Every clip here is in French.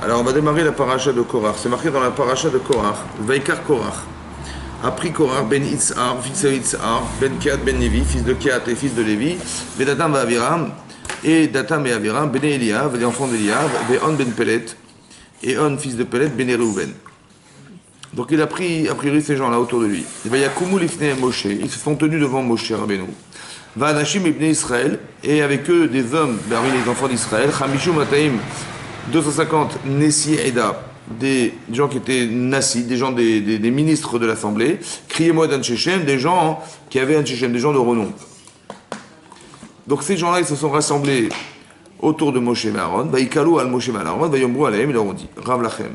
Alors on va démarrer la paracha de Korach. C'est marqué dans la paracha de Korach. Vaikar Korach. A pris Korach ben Itzhar, fils de Itzhar, ben Kehat ben Lévi, fils de Kehat et fils de Lévi, ben Datam ben Aviram, et Datam et Aviram, ben Eliav, les enfants d'Eliav, ben On ben Pelet, et On fils de Pelet, ben Reuven. Donc il a pris a priori ces gens-là autour de lui. Il va Yakumu lifnei Moshe, ils se sont tenus devant Moshe Rabbeinu. Va Anashim ibn Israël, et avec eux des hommes parmi les enfants d'Israël, Chamishum Ataim, 250 Nessi Eda, des gens qui étaient nassis, des gens des ministres de l'Assemblée, criez-moi d'An Shechem, des gens qui avaient un Shechem, des gens de renom. Donc ces gens-là, ils se sont rassemblés autour de Moshe et Aaron, Vaïkalou al Moshe et Aaron, Vaïombrou alaim, ils leur ont dit, Rav Lachem,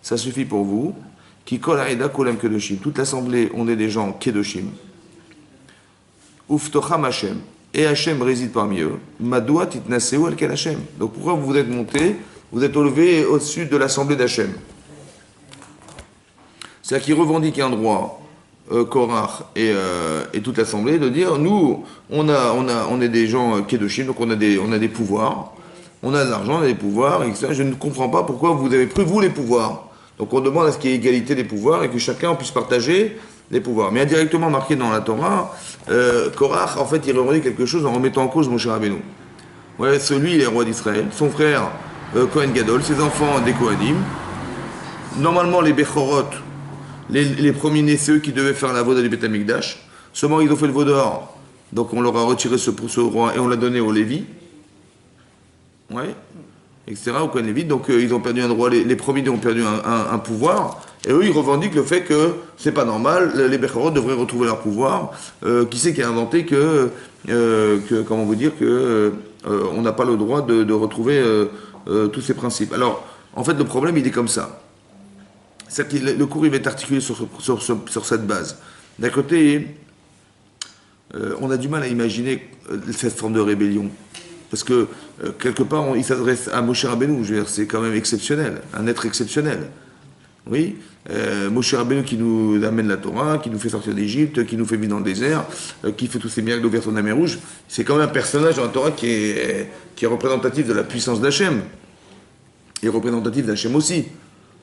ça suffit pour vous, qui kol haïda kolem kedoshim, toute l'Assemblée, on est des gens kedoshim, Uftocham Hashem, et Hashem réside parmi eux, Madoua titnaseu al kel Hashem. Donc pourquoi vous êtes montés, vous êtes élevés au-dessus de l'Assemblée d'Hachem. C'est-à-dire qu'ils revendiquent un droit, Korach et toute l'Assemblée, de dire, nous, on est des gens kedoshim, donc on a des pouvoirs, on a de l'argent, on a des pouvoirs, etc. Je ne comprends pas pourquoi vous avez pris, vous, les pouvoirs. Donc on demande à ce qu'il y ait égalité des pouvoirs et que chacun puisse partager les pouvoirs. Mais indirectement marqué dans la Torah, Korach, en fait, il revendique quelque chose en remettant en cause Moshe Rabbeinu. Ouais, celui, il est roi d'Israël, son frère, Kohen Gadol, ses enfants des Kohanim. Normalement, les Bechorot, les premiers-nés, c'est eux qui devaient faire la voda du Beth Amikdash. Seulement, ils ont fait le vaudor, donc on leur a retiré ce roi et on l'a donné aux Lévis. Ouais, etc., au Kohen Lévi. Donc, ils ont perdu un droit, les premiers-nés ont perdu un pouvoir. Et eux, ils revendiquent le fait que c'est pas normal, les Bechorot devraient retrouver leur pouvoir. Qui c'est qui a inventé comment vous dire, on n'a pas le droit de retrouver tous ces principes. Alors, en fait, le problème, il est comme ça. C'est-à-dire que le cours, il va être articulé sur cette base. D'un côté, on a du mal à imaginer cette forme de rébellion. Parce que, quelque part, il s'adresse à Moshe Rabbeinu, je veux dire, c'est quand même exceptionnel, un être exceptionnel. Oui, Moshe Rabbeinu qui nous amène la Torah, qui nous fait sortir d'Égypte, qui nous fait vivre dans le désert, qui fait tous ces miracles d'ouverture de la mer Rouge, c'est quand même un personnage dans la Torah qui est représentatif de la puissance d'Hachem, et représentatif d'Hachem aussi.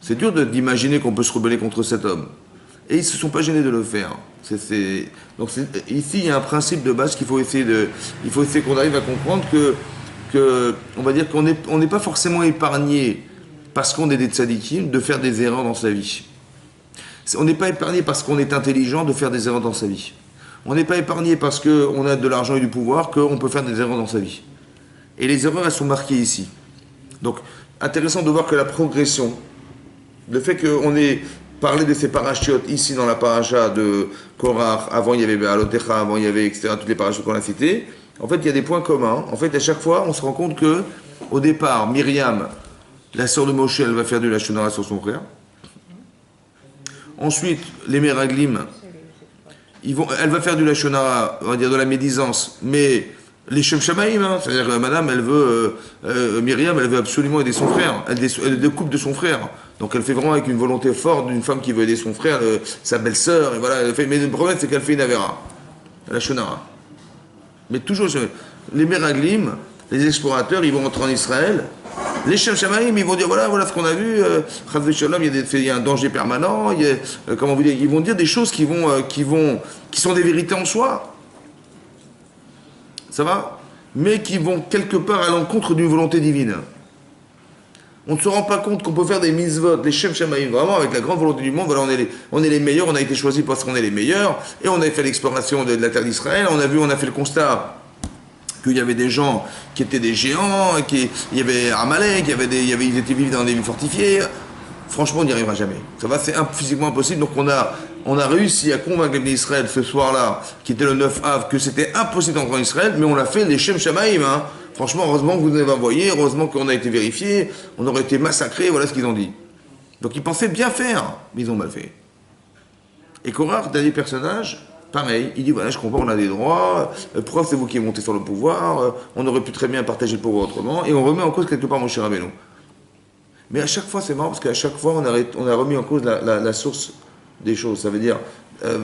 C'est dur d'imaginer qu'on peut se rebeller contre cet homme. Et ils ne se sont pas gênés de le faire. Donc ici, il y a un principe de base qu'il faut essayer qu'on arrive à comprendre on va dire qu'on n'est pas forcément épargné parce qu'on est des tzadikim, de faire des erreurs dans sa vie. On n'est pas épargné parce qu'on est intelligent de faire des erreurs dans sa vie. On n'est pas épargné parce qu'on a de l'argent et du pouvoir qu'on peut faire des erreurs dans sa vie. Et les erreurs, elles sont marquées ici. Donc, intéressant de voir que la progression, le fait qu'on ait parlé de ces parachutes ici dans la paracha de Korach, avant il y avait Be'alotecha, avant il y avait, etc., toutes les parachutes qu'on a citées, en fait, il y a des points communs. En fait, à chaque fois, on se rend compte que, au départ, Myriam, la sœur de Moshe, elle va faire du Lachon Hara sur son frère. Ensuite, les Meraglim, elle va faire du Lachon Hara, on va dire de la médisance, mais les Shem Shamaïm, c'est-à-dire que madame, elle veut, Myriam, elle veut absolument aider son frère, elle découpe de son frère. Donc elle fait vraiment avec une volonté forte d'une femme qui veut aider son frère, sa belle-sœur, et voilà, mais le problème c'est qu'elle fait une Avera, la Shonara. Mais toujours, les Meraglim, les explorateurs, ils vont rentrer en Israël. Les Shem Shamaïm, ils vont dire voilà ce qu'on a vu, Chaz Shalom, il y a un danger permanent, comment vous dire, ils vont dire des choses qui sont des vérités en soi. Ça va? Mais qui vont quelque part à l'encontre d'une volonté divine. On ne se rend pas compte qu'on peut faire des mitzvot, les Shem Shamaïm, vraiment avec la grande volonté du monde. Voilà, on est les meilleurs, on a été choisis parce qu'on est les meilleurs, et on a fait l'exploration de la terre d'Israël, on a fait le constat qu'il y avait des gens qui étaient des géants, il y avait Amalek, ils étaient vivants dans des villes fortifiées. Franchement, on n'y arrivera jamais. Ça va, c'est physiquement impossible. Donc on a réussi à convaincre les Israël ce soir-là, qui était le 9 av, que c'était impossible d'entrer en Israël, mais on l'a fait les Shem Shamaïm. Franchement, heureusement que vous nous avez envoyé, heureusement qu'on a été vérifié, on aurait été massacrés, voilà ce qu'ils ont dit. Donc ils pensaient bien faire, mais ils ont mal fait. Et Korach, dernier personnage, pareil, il dit voilà, je comprends, on a des droits, pourquoi c'est vous qui êtes monté sur le pouvoir, on aurait pu très bien partager le pouvoir autrement, et on remet en cause quelque part Moshe Rabbeinu. Mais à chaque fois, c'est marrant, parce qu'à chaque fois, on a remis en cause la source des choses. Ça veut dire,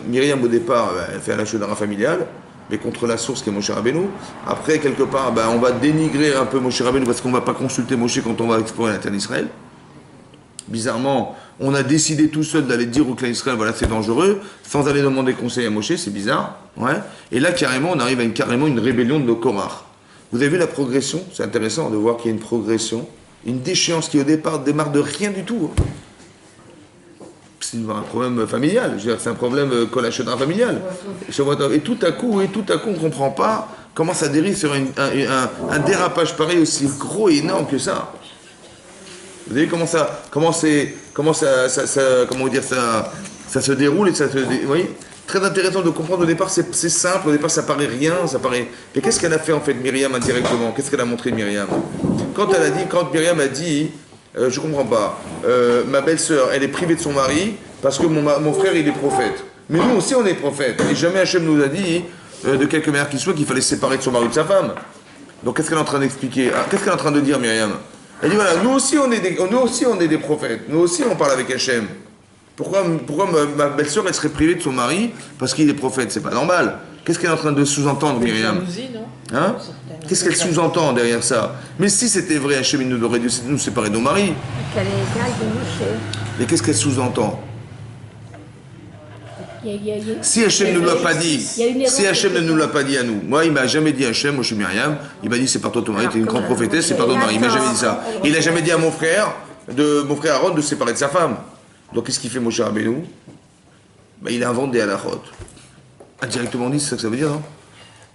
Myriam, au départ, elle fait un Lachon Hara familial, mais contre la source qui est Moshe Rabbeinu. Après, quelque part, on va dénigrer un peu Moshe Rabbeinu, parce qu'on ne va pas consulter Moshe quand on va explorer la terre d'Israël. Bizarrement, on a décidé tout seul d'aller dire au clan Israël, voilà, c'est dangereux, sans aller demander conseil à Moshe, c'est bizarre. Ouais. Et là, carrément, on arrive à carrément une rébellion de Korach. Vous avez vu la progression? C'est intéressant de voir qu'il y a une progression, une déchéance qui au départ démarre de rien du tout. C'est un problème familial, je veux dire, c'est un problème colachonard familial. Et tout à coup, on ne comprend pas comment ça dérive sur un dérapage pareil aussi gros et énorme que ça. Vous savez comment ça se déroule et ça se, vous voyez, très intéressant de comprendre au départ, c'est simple, au départ ça paraît rien, ça paraît. Mais qu'est-ce qu'elle a fait en fait Myriam indirectement? Qu'est-ce qu'elle a montré Myriam? Quand Myriam a dit, je comprends pas, ma belle-sœur, elle est privée de son mari parce que mon frère il est prophète. Mais nous aussi on est prophète. Et jamais Hachem nous a dit, de quelque manière qu'il soit, qu'il fallait se séparer de son mari ou de sa femme. Donc qu'est-ce qu'elle est en train d'expliquer? Qu'est-ce qu'elle est en train de dire Myriam? Elle dit voilà, nous aussi on est des prophètes, nous aussi on parle avec Hachem. Pourquoi ma belle-sœur elle serait privée de son mari parce qu'il est prophète? C'est pas normal. Qu'est-ce qu'elle est en train de sous-entendre, Myriam? Hein? Qu'est-ce qu'elle sous-entend derrière ça? Mais si c'était vrai, Hachem il nous aurait dû nous séparer de nos maris. Qu'elle est égale de Moshe. Mais qu'est-ce qu'elle sous-entend? Si Hachem ne nous l'a pas dit, si Hachem ne nous l'a pas dit à nous, moi il m'a jamais dit Hachem, moi je suis Myriam, il m'a dit c'est par toi ton mari, t'es une grande prophétesse, c'est par ton mari, il m'a jamais dit ça. Il a jamais dit à mon frère Aaron de se séparer de sa femme. Donc qu'est-ce qu'il fait Moshe Rabbeinu? Il invente des halachot. Indirectement dit, c'est ça que ça veut dire, non?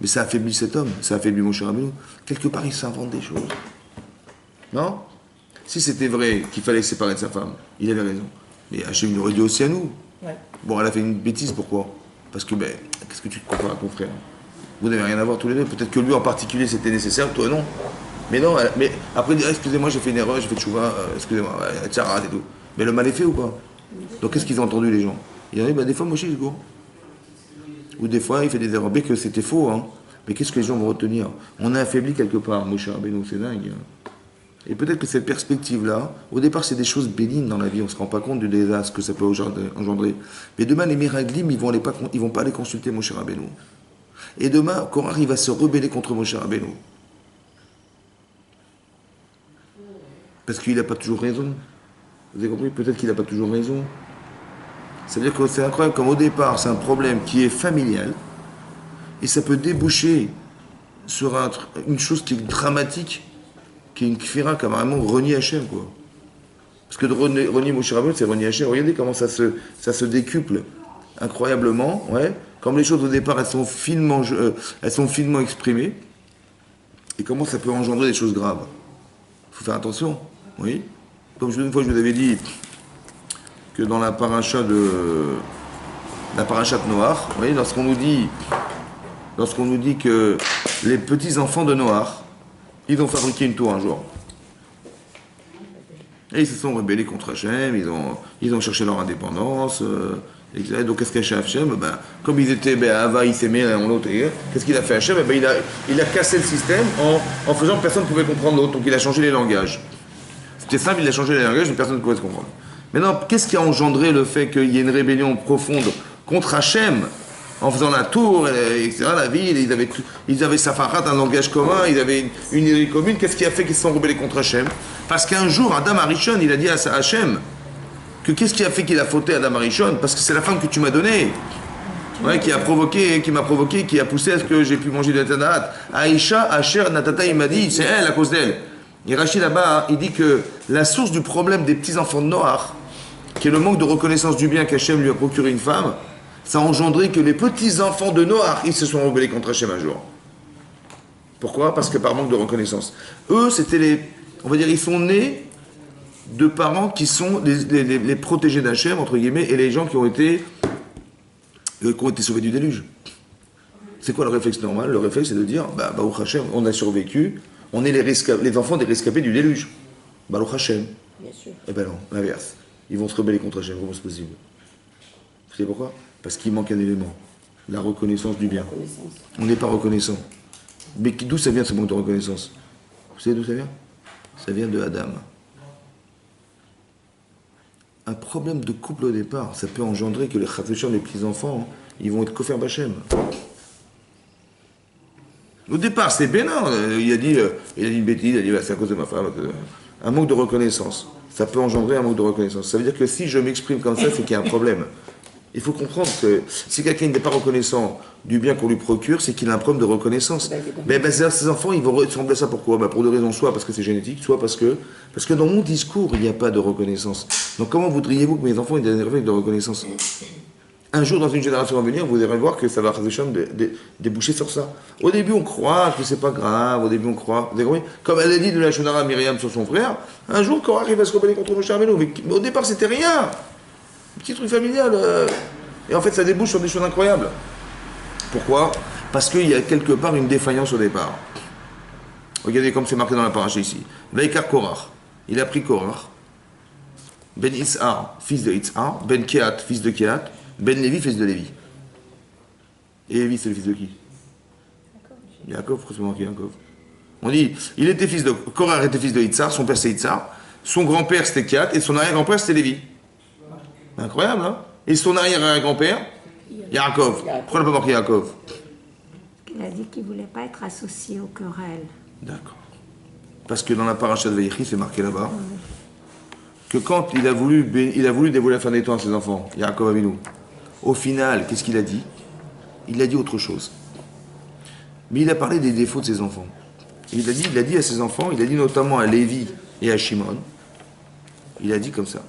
Mais ça affaiblit cet homme, ça affaiblit Moshe Rabbeinu. Quelque part il s'invente des choses. Non? Si c'était vrai qu'il fallait se séparer de sa femme, il avait raison. Mais Hachem l'aurait dit aussi à nous. Ouais. Bon, elle a fait une bêtise, pourquoi? Parce que, qu'est-ce que tu te compares à ton frère? Vous n'avez rien à voir tous les deux. Peut-être que lui en particulier c'était nécessaire, toi non. Mais non, mais après, excusez-moi, j'ai fait une erreur, j'ai fait tchouva, excusez-moi, tcharat et tout. Mais le mal est fait ou pas? Donc qu'est-ce qu'ils ont entendu les gens? Il y en a des fois, Moshe, il se gourre. Ou des fois, il fait des erreurs. Mais que c'était faux, hein. Mais qu'est-ce que les gens vont retenir? On a affaibli quelque part, Moshe Rabbeinu, c'est dingue. Et peut-être que cette perspective-là, au départ, c'est des choses bénignes dans la vie, on ne se rend pas compte du désastre que ça peut engendrer. Mais demain, les miraglim, ils vont pas aller consulter Moshe Rabbeinu. Et demain, Korach, il va se rebeller contre Moshe Rabbeinu. Parce qu'il n'a pas toujours raison. Vous avez compris? Peut-être qu'il n'a pas toujours raison. C'est-à-dire que c'est incroyable, comme au départ, c'est un problème qui est familial, et ça peut déboucher sur une chose qui est dramatique, qui est une kfira qui a vraiment renié Hachem, quoi. Parce que de renier Moshe Rabbeinu, c'est renier Hachem. Regardez comment ça se décuple incroyablement, ouais. Comme les choses au départ, elles sont finement exprimées, et comment ça peut engendrer des choses graves. Il faut faire attention, oui. Comme une fois je vous avais dit que dans la paracha de Noach, vous voyez, lorsqu'on nous dit que les petits enfants de Noach, ils ont fabriqué une tour un jour. Et ils se sont rebellés contre Hachem, ils ont cherché leur indépendance, etc. Donc qu'est-ce qu'a fait Hachem? Comme ils étaient Ava, ils s'aimaient l'un l'autre, qu'est-ce qu'il a fait Hachem? Il a cassé le système en faisant que personne ne pouvait comprendre l'autre, donc il a changé les langages. C'était simple, il a changé les langages, mais personne ne pouvait se comprendre. Maintenant, qu'est-ce qui a engendré le fait qu'il y ait une rébellion profonde contre Hachem? En faisant la tour, etc., la ville, ils avaient Safarat, un langage commun, ils avaient une idée commune. Qu'est-ce qui a fait qu'ils se sont rebellés contre Hachem? Parce qu'un jour, Adam Arishon, il a dit à Hachem que qu'est-ce qui a fait qu'il a fauté Adam Arishon? Parce que c'est la femme que tu m'as donnée, ouais, qui m'a provoqué, qui a poussé à ce que j'ai pu manger de la Tanahat. Aïcha, Asher, Natata, il m'a dit, c'est elle à cause d'elle. Et Rachid là-bas, il dit que la source du problème des petits-enfants de Noach, qui est le manque de reconnaissance du bien qu'Hachem lui a procuré une femme, ça a engendré que les petits-enfants de Noach, ils se sont rebellés contre Hachem un jour. Pourquoi? Parce que par manque de reconnaissance. Eux, c'était on va dire, ils sont nés de parents qui sont les protégés d'Hachem, entre guillemets, et les gens qui ont été sauvés du déluge. C'est quoi le réflexe normal? Le réflexe, c'est de dire, Baruch Hachem, on a survécu, on est les enfants des rescapés du déluge. Baruch Hachem. Bien sûr. Eh ben non, l'inverse. Ils vont se rebeller contre Hachem, comment c'est possible? Vous savez pourquoi? Parce qu'il manque un élément, la reconnaissance du bien. On n'est pas reconnaissant. Mais d'où ça vient ce manque de reconnaissance? Vous savez d'où ça vient? Ça vient de Adam. Un problème de couple au départ, ça peut engendrer que les Khatoucham, les petits-enfants, ils vont être Kofer Bachem. Au départ, c'est bénin. Il a dit une bêtise, il a dit c'est à cause de ma femme. Un manque de reconnaissance. ça peut engendrer un manque de reconnaissance. Ça veut dire que si je m'exprime comme ça, c'est qu'il y a un problème. Il faut comprendre que si quelqu'un n'est pas reconnaissant du bien qu'on lui procure, c'est qu'il a un problème de reconnaissance. Mais ces enfants, ils vont ressembler à ça pourquoi? Pour deux raisons, soit parce que c'est génétique, soit parce que dans mon discours, il n'y a pas de reconnaissance. Donc comment voudriez-vous que mes enfants aient des réflexes de reconnaissance? Un jour, dans une génération à venir, vous allez voir que ça va déboucher sur ça. Au début, on croit que c'est pas grave, au début, on croit. Vous avez compris? Comme elle a dit de la Shonara Myriam sur son frère, un jour, Korach, il va se rebeller contre Moshe Rabbeinu. Mais au départ, c'était rien. Petit truc familial. Et en fait, ça débouche sur des choses incroyables. Pourquoi? Parce qu'il y a quelque part une défaillance au départ. Regardez comme c'est marqué dans la paracha ici. Vaikar Korach. Il a pris Korach. Ben Itzhar, fils de Itzhar. Ben Kehat, fils de Kehat. Ben Lévi, fils de Lévi. Et Lévi, c'est le fils de qui? Yaakov, pourquoi c'est marqué Yaakov? On dit, il était fils de... Korach était fils de Itzhar, son père c'est Itzhar. Son grand-père c'était Kehat et son arrière-grand-père c'était Lévi. Incroyable, hein? Et son arrière-grand-père, Yaakov. Pourquoi on n'a pas marqué Yaakov? Il a dit qu'il ne voulait pas être associé aux querelles. D'accord. Parce que dans la paracha de Vayechi, c'est marqué là-bas, que quand il a voulu dévoiler la fin des temps à ses enfants, Yaakov Avinu, au final, qu'est-ce qu'il a dit? Il a dit autre chose. Mais il a parlé des défauts de ses enfants. Il a dit à ses enfants, il a dit notamment à Lévi et à Shimon, il a dit comme ça.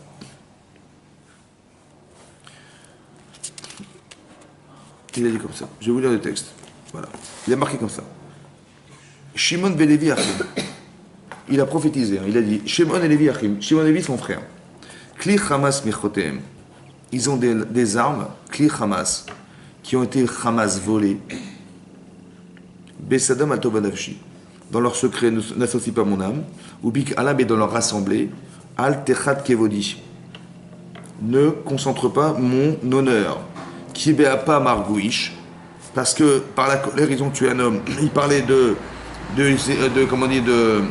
Il a dit comme ça. Je vais vous lire le texte. Voilà. Il a marqué comme ça. Shimon et Lévi Achim. Il a prophétisé. Il a dit Shimon et Lévi Achim. Shimon et Lévi sont frères. Kli Hamas Michotem. Ils ont des armes, Kli Hamas, qui ont été Hamas volées. Besadam al Tobanavshi. Dans leur secret, n'associe pas mon âme. Ou Bik Alam et dans leur assemblée. Al Techat Kevodi. Ne concentre pas mon honneur. Kibéapa Margouish, parce que par la colère ils ont tué un homme. Il parlait de comment dire de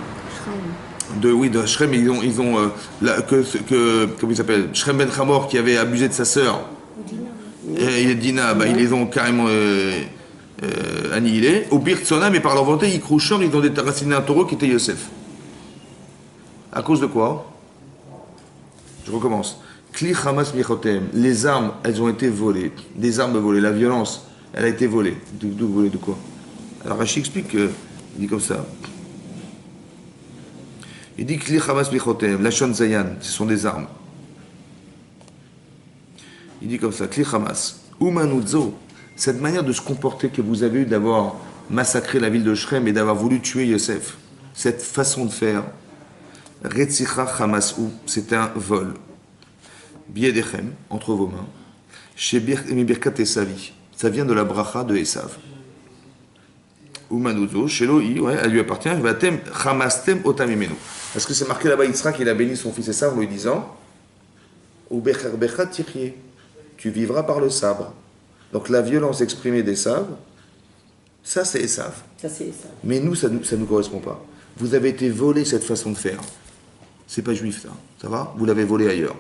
Shrem, ils ont comment il s'appelle, Shrem Ben Hamor qui avait abusé de sa sœur. Et Dina, ils les ont carrément annihilés. Au Birtsona, mais par leur volonté, ils crouchent, ils ont déraciné un taureau qui était Yosef. À cause de quoi? Je recommence. Kli Hamas Michotem, les armes, elles ont été volées. Des armes volées, la violence, elle a été volée. D'où volée de quoi? Alors Rashi explique, il dit comme ça. Il dit Kli Hamas Michotem, la Shon Zayan, ce sont des armes. Il dit comme ça, Kli Hamas, Umanuzo, cette manière de se comporter que vous avez eu d'avoir massacré la ville de Shrem et d'avoir voulu tuer Yosef, cette façon de faire, Retzicha Hamasu, c'est un vol. Biedechem, entre vos mains, chez Birkat Esavi, ça vient de la bracha de Esav. Umanuzo, chez Loi, ouais, elle lui appartient, Vatem Hamastem Otamimenu. Parce que c'est marqué là-bas, Yitzhak, il a béni son fils Esav en lui disant, Ubecher Bechat Tirye, tu vivras par le sabre. Donc la violence exprimée d'Esav, ça c'est Esav. Mais nous, ça nous correspond pas. Vous avez été volé cette façon de faire. C'est pas juif, ça va? Vous l'avez volé ailleurs.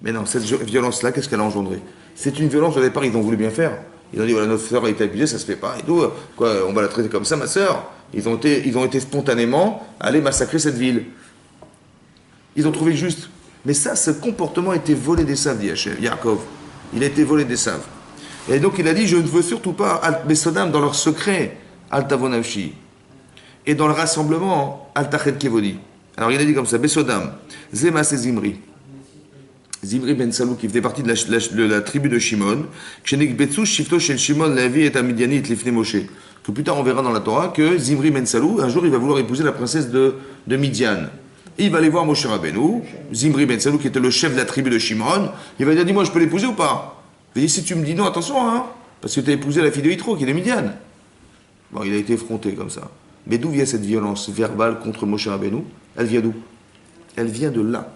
Mais non, cette violence-là, qu'est-ce qu'elle a engendré? C'est une violence, au départ, ils ont voulu bien faire. Ils ont dit, voilà, notre sœur a été abusée, ça se fait pas, et tout. Quoi, on va la traiter comme ça, ma sœur. Ils ont été spontanément allés massacrer cette ville. Ils ont trouvé juste. Mais ça, ce comportement a été volé d'Esav, dit Yaakov. Il a été volé d'Esav. Et donc, il a dit, je ne veux surtout pas, Al-Besodam, dans leur secret, Al-Tavonavshi. Et dans le rassemblement, Al-Tachet Kevodi. Alors, il a dit comme ça, Besodam, Zema Zimri. Zimri ben Salou, qui faisait partie de la tribu de Shimon, que plus tard on verra dans la Torah que Zimri ben Salou, un jour il va vouloir épouser la princesse de Midian. Et il va aller voir Moshe Rabbeinu, Zimri ben Salou qui était le chef de la tribu de Shimon, il va dire, dis-moi, je peux l'épouser ou pas? Il va dire, si tu me dis non, attention, hein, parce que tu as épousé la fille de Yitro qui est de Midian. Bon, il a été effronté comme ça. Mais d'où vient cette violence verbale contre Moshe Rabbeinu? Elle vient d'où? Elle vient de là.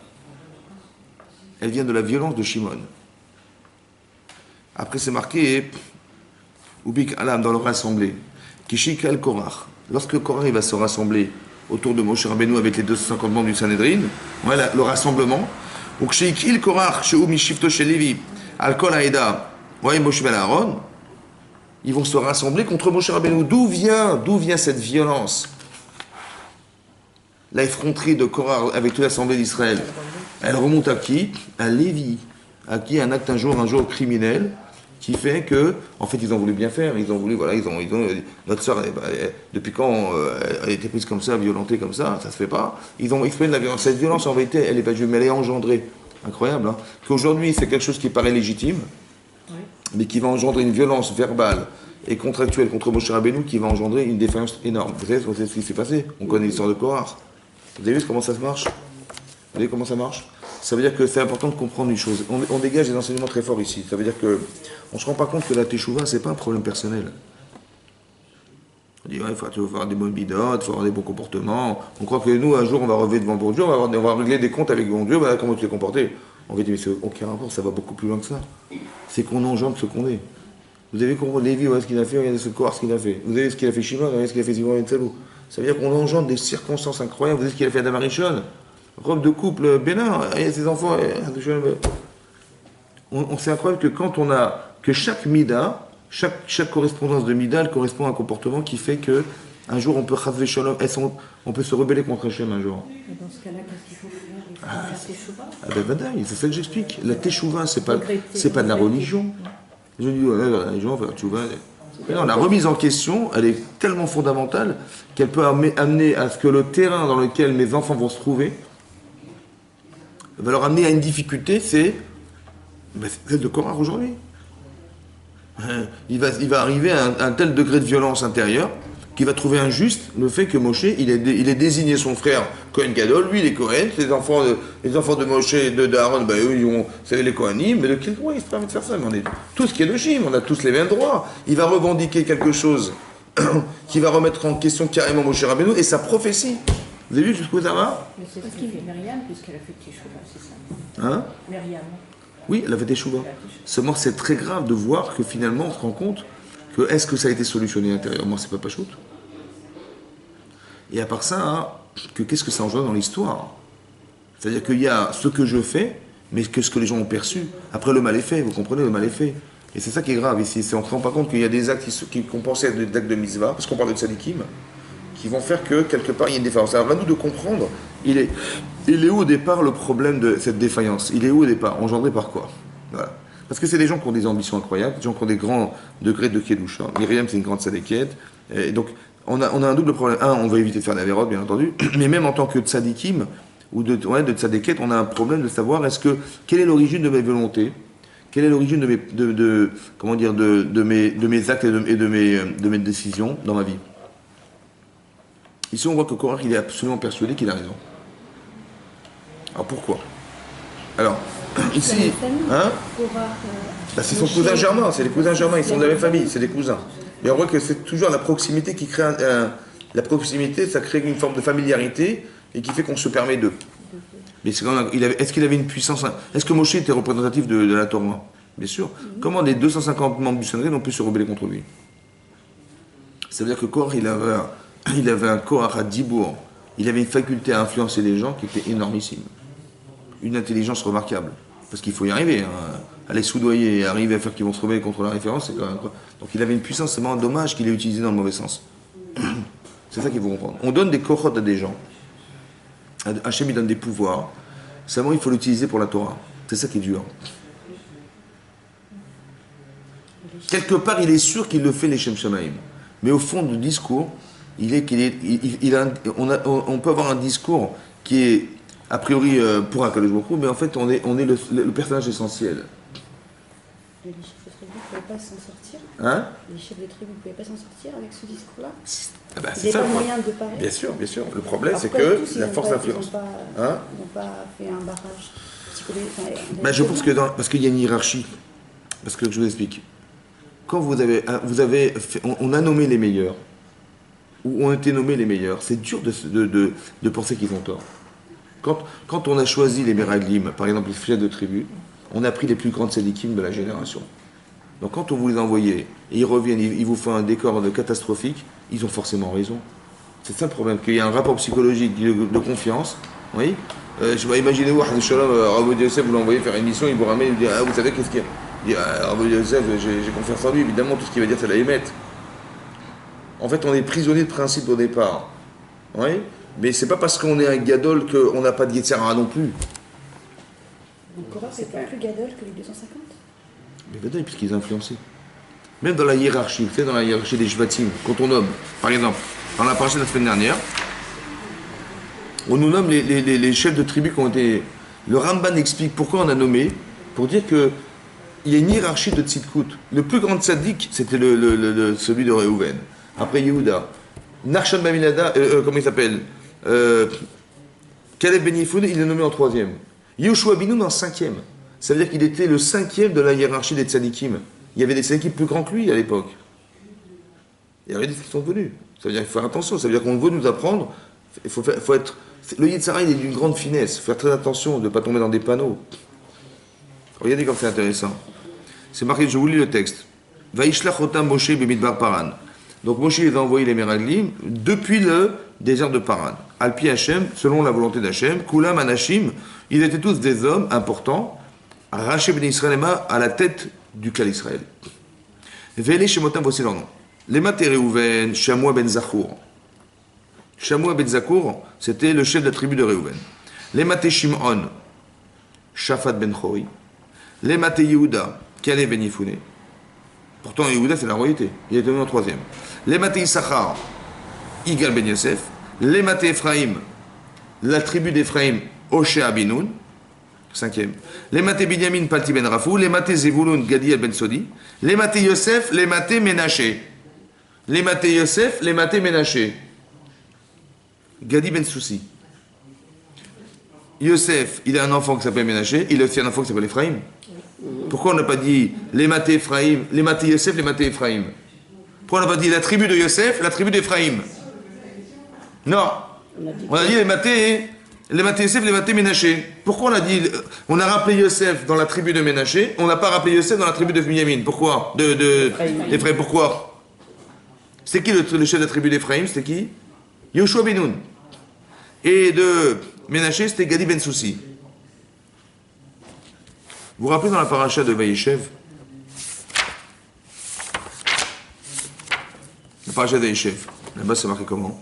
Elle vient de la violence de Shimon. Après, c'est marqué Ubik Alam dans leur assemblée. Kishik al Korach. Lorsque Korach va se rassembler autour de Moshe Rabbeinu avec les 250 membres du Sanhedrin, voilà le rassemblement. Ou Kishik il Korach, chez Umi Shifto chez Lévi, al Kol Aïda, ouais, Moshe Ben Aaron, ils vont se rassembler contre Moshe Rabbeinu. D'où vient cette violence? La effronterie de Korach avec toute l'assemblée d'Israël. Elle remonte à qui? À Lévi. À qui? Un acte un jour criminel, qui fait que, en fait, ils ont voulu bien faire. Ils ont voulu, voilà, notre sœur, depuis quand elle a été prise comme ça, violentée comme ça se fait pas. Ils ont exprimé de la violence. Cette violence, en vérité, elle est pas juive, mais elle est engendrée. Incroyable, hein? Qu'aujourd'hui, c'est quelque chose qui paraît légitime, oui, mais qui va engendrer une violence verbale et contractuelle contre Moshe Rabbeinu, qui va engendrer une défaillance énorme. Vous savez ce qui s'est passé? On connaît l'histoire de Korach. Vous avez vu comment ça se marche? Vous voyez comment ça marche? Ça veut dire que c'est important de comprendre une chose. On dégage des enseignements très forts ici. Ça veut dire que on ne se rend pas compte que la teshuva, c'est pas un problème personnel. On dit, ouais, il faut avoir des bonnes bidotes, il faut avoir des bons comportements. On croit que nous, un jour, on va relever devant bon Dieu, on va régler des comptes avec bon Dieu, voilà comment tu t'es comporté. On va dire, mais c'est aucun rapport, ça va beaucoup plus loin que ça. C'est qu'on engendre ce qu'on est. Vous avez compris, Lévi, regardez ce qu'il a fait, regardez ce corps, ce qu'il a fait. Vous avez ce qu'il a fait Shimon, regardez ce qu'il a fait Zimon et Tzalou. Ça veut dire qu'on engendre des circonstances incroyables. Vous savez ce qu'il a fait Adam Arishon, robe de couple, bénin, et ses enfants. C'est incroyable que quand on a, que chaque mida, chaque correspondance de mida, elle correspond à un comportement qui fait que un jour on peut chasver shalom, on peut se rebeller contre Hachem un jour. Et dans ce cas-là, qu'est-ce qu'il faut faire? Il faut faire teshuva. Ah ben vadaï, c'est ça que j'explique. La teshuva, c'est pas de la religion. Je dis, ouais, la religion, faire teshuva. Mais non, la remise en question, elle est tellement fondamentale qu'elle peut amener à ce que le terrain dans lequel mes enfants vont se trouver va leur amener à une difficulté, c'est celle de Korach aujourd'hui. Il va arriver à un tel degré de violence intérieure qu'il va trouver injuste le fait que Moshe, il ait désigné son frère Kohen Gadol, lui il est Kohen, les enfants de Moshe et d'Aaron, eux, c'est les Kohanim, mais de quel droit il se permet de faire ça? Mais on est tous Kedoshim, on a tous les mêmes droits. Il va revendiquer quelque chose qui va remettre en question carrément Moshe Rabbeinu et sa prophétie. Vous avez vu jusqu'où ça va? Mais c'est ce qu'il fait Myriam, puisqu'elle a fait teshuva, c'est ça. Hein? Myriam. Oui, elle a fait teshuva. Seulement, c'est très grave de voir que finalement, on se rend compte que est-ce que ça a été solutionné intérieurement, c'est pas pachout. Et à part ça, hein, qu'est-ce que ça engendre dans l'histoire? C'est-à-dire qu'il y a ce que je fais, mais que ce que les gens ont perçu. Après, le mal est fait, vous comprenez, le mal est fait. Et c'est ça qui est grave ici. On ne se rend pas compte qu'il y a des actes qu'on pensait être des actes de mitzvah, parce qu'on parle de tzadikim, qui vont faire que, quelque part, il y a une défaillance. Alors, à nous de comprendre, il est où au départ le problème de cette défaillance? Il est où au départ? Engendré par quoi? Voilà. Parce que c'est des gens qui ont des ambitions incroyables, des gens qui ont des grands degrés de Kedusha. Myriam, c'est une grande sadéquette. Et donc, on a un double problème. Un, on va éviter de faire la vérote, bien entendu, mais même en tant que tzadikim, ou de tzadéquette, on a un problème de savoir quelle est l'origine de mes volontés, quelle est l'origine de mes actes et de mes décisions dans ma vie. Ici, on voit que Korach, il est absolument persuadé qu'il a raison. Alors pourquoi? Alors, ici, hein? C'est son cousin germain, c'est les cousins germains, ils sont de la même famille, c'est des cousins. Et on voit que c'est toujours la proximité qui crée la proximité, ça crée une forme de familiarité et qui fait qu'on se permet d'eux. Mais est-ce qu'il avait une puissance? Est-ce que Moshe était représentatif de la Torah? Bien sûr. Comment les 250 membres du Sanhedrin ont pu se rebeller contre lui? Ça veut dire que Korach, il avait un Korach à Dibour. Il avait une faculté à influencer les gens qui était énormissime. Une intelligence remarquable. Parce qu'il faut y arriver. Hein. Aller soudoyer et arriver à faire qu'ils vont se rebeller contre la référence, c'est quand même quoi. Donc il avait une puissance, c'est vraiment dommage qu'il l'ait utilisée dans le mauvais sens. C'est ça qu'il faut comprendre. On donne des korotes à des gens. Hachem, il donne des pouvoirs. Seulement, il faut l'utiliser pour la Torah. C'est ça qui est dur. Quelque part, il est sûr qu'il le fait les Shem Shamaim. Mais au fond du discours, on peut avoir un discours qui est a priori pour un Kadosh Baruch Hu, mais en fait on est le personnage essentiel. Les chefs de tribu ne pouvaient pas s'en sortir. Hein? Les chefs de tribu ne pouvaient pas s'en sortir avec ce discours-là. Ah ben, il n'y a pas moyen de parler. Bien sûr, bien sûr. Le problème c'est que la force d'influence. Ils n'ont pas fait un barrage psychologique. Je pense que parce qu'il y a une hiérarchie. Parce que je vous explique. Quand on a nommé les meilleurs, ou ont été nommés les meilleurs, c'est dur de penser qu'ils ont tort. Quand on a choisi les Meraglim, par exemple les chefs de tribu, on a pris les plus grandes sédikim de la génération. Donc quand on vous les a envoyés, et ils reviennent, ils vous font un décor catastrophique, ils ont forcément raison. C'est ça le problème, qu'il y a un rapport psychologique de confiance. Oui. Je vais imaginer Wahd Shalom, Rav Yosef, vous l'envoyez faire une mission, il vous ramène, il vous dit, vous savez qu'est-ce qu'il y a? Il dit, Rav Yosef, j'ai confiance en lui, évidemment, tout ce qu'il va dire, c'est la émette. En fait, on est prisonnier de principe au départ. Oui. Mais c'est pas parce qu'on est un gadol qu'on n'a pas de Yetzirah non plus. Donc Korach, c'est pas plus Gadol que les 250? Mais Gadol, puisqu'ils ont influencé. Même dans la hiérarchie, vous savez, dans la hiérarchie des Shvatim, quand on nomme, par exemple, dans la partie de la semaine dernière, on nous nomme les chefs de tribus qui ont été... Le Ramban explique pourquoi on a nommé, pour dire que il y a une hiérarchie de tzidkout. Le plus grand tzaddik, c'était celui de Réhouven. Après Yehuda. Nachshon ben Aminadab, comment il s'appelle Caleb ben Yefoune, il est nommé en 3e. Yoshua Binoun en 5e. Ça veut dire qu'il était le 5e de la hiérarchie des tzaddikim. Il y avait des tzaddikim plus grands que lui à l'époque. Il y avait des qui sont venus. Ça veut dire qu'il faut faire attention. Ça veut dire qu'on veut nous apprendre. Il faut être... Le Yitzhara, il est d'une grande finesse. Il faut faire très attention de ne pas tomber dans des panneaux. Regardez comme c'est intéressant. C'est marqué, je vous lis le texte. Vaishlach otam Moshe b'midbar Paran. Donc Moshe les a envoyés les Meraglim depuis le désert de Paran. Alpi Hashem, selon la volonté d'Hachem, Kulam Anashim, ils étaient tous des hommes importants. Raché ben Israël à la tête du clan Israël. Vele Shemotam, voici leur nom. Lema Tereuven, Shamoua ben Zachour. Shamoua ben Zachour, c'était le chef de la tribu de Réhouven. Lema Shimon, Shafat ben Chori. Lema Yehuda, Caleb ben Yefoune. Pourtant, Yehuda, c'est la royauté. Il est devenu en 3e. Lema Issachar, Igal ben Yosef. Lema Ephraim, la tribu d'Ephraim, Oshea Binoun. 5e. Lema Binyamin, Palti ben Rafou. Lema Zevulun, Gadiel ben Sodi. Lema Yosef, Lema Menaché. Lema Yosef, Lema Menaché. Gadi ben Soussi. Yosef, il a un enfant qui s'appelle Ménaché, il a aussi un enfant qui s'appelle Ephraim. Pourquoi on n'a pas dit les matés Ephraim, les matés Yosef, les matés Ephraim? Pourquoi on n'a pas dit la tribu de Yosef, la tribu d'Ephraim? Non. On a dit les matés Yosef, les matés Ménaché. Pourquoi on a dit, on a rappelé Yosef dans la tribu de Ménaché, on n'a pas rappelé Yosef dans la tribu de Binyamin? Pourquoi? D'Ephraim, pourquoi? C'est qui le chef de la tribu d'Ephraim? C'était qui? Yoshua Binoun. Et de Ménaché, c'était Gadi ben Soussi. Vous vous rappelez dans la paracha de Vaïchev, la paracha de Vaïchev, là-bas c'est marqué comment?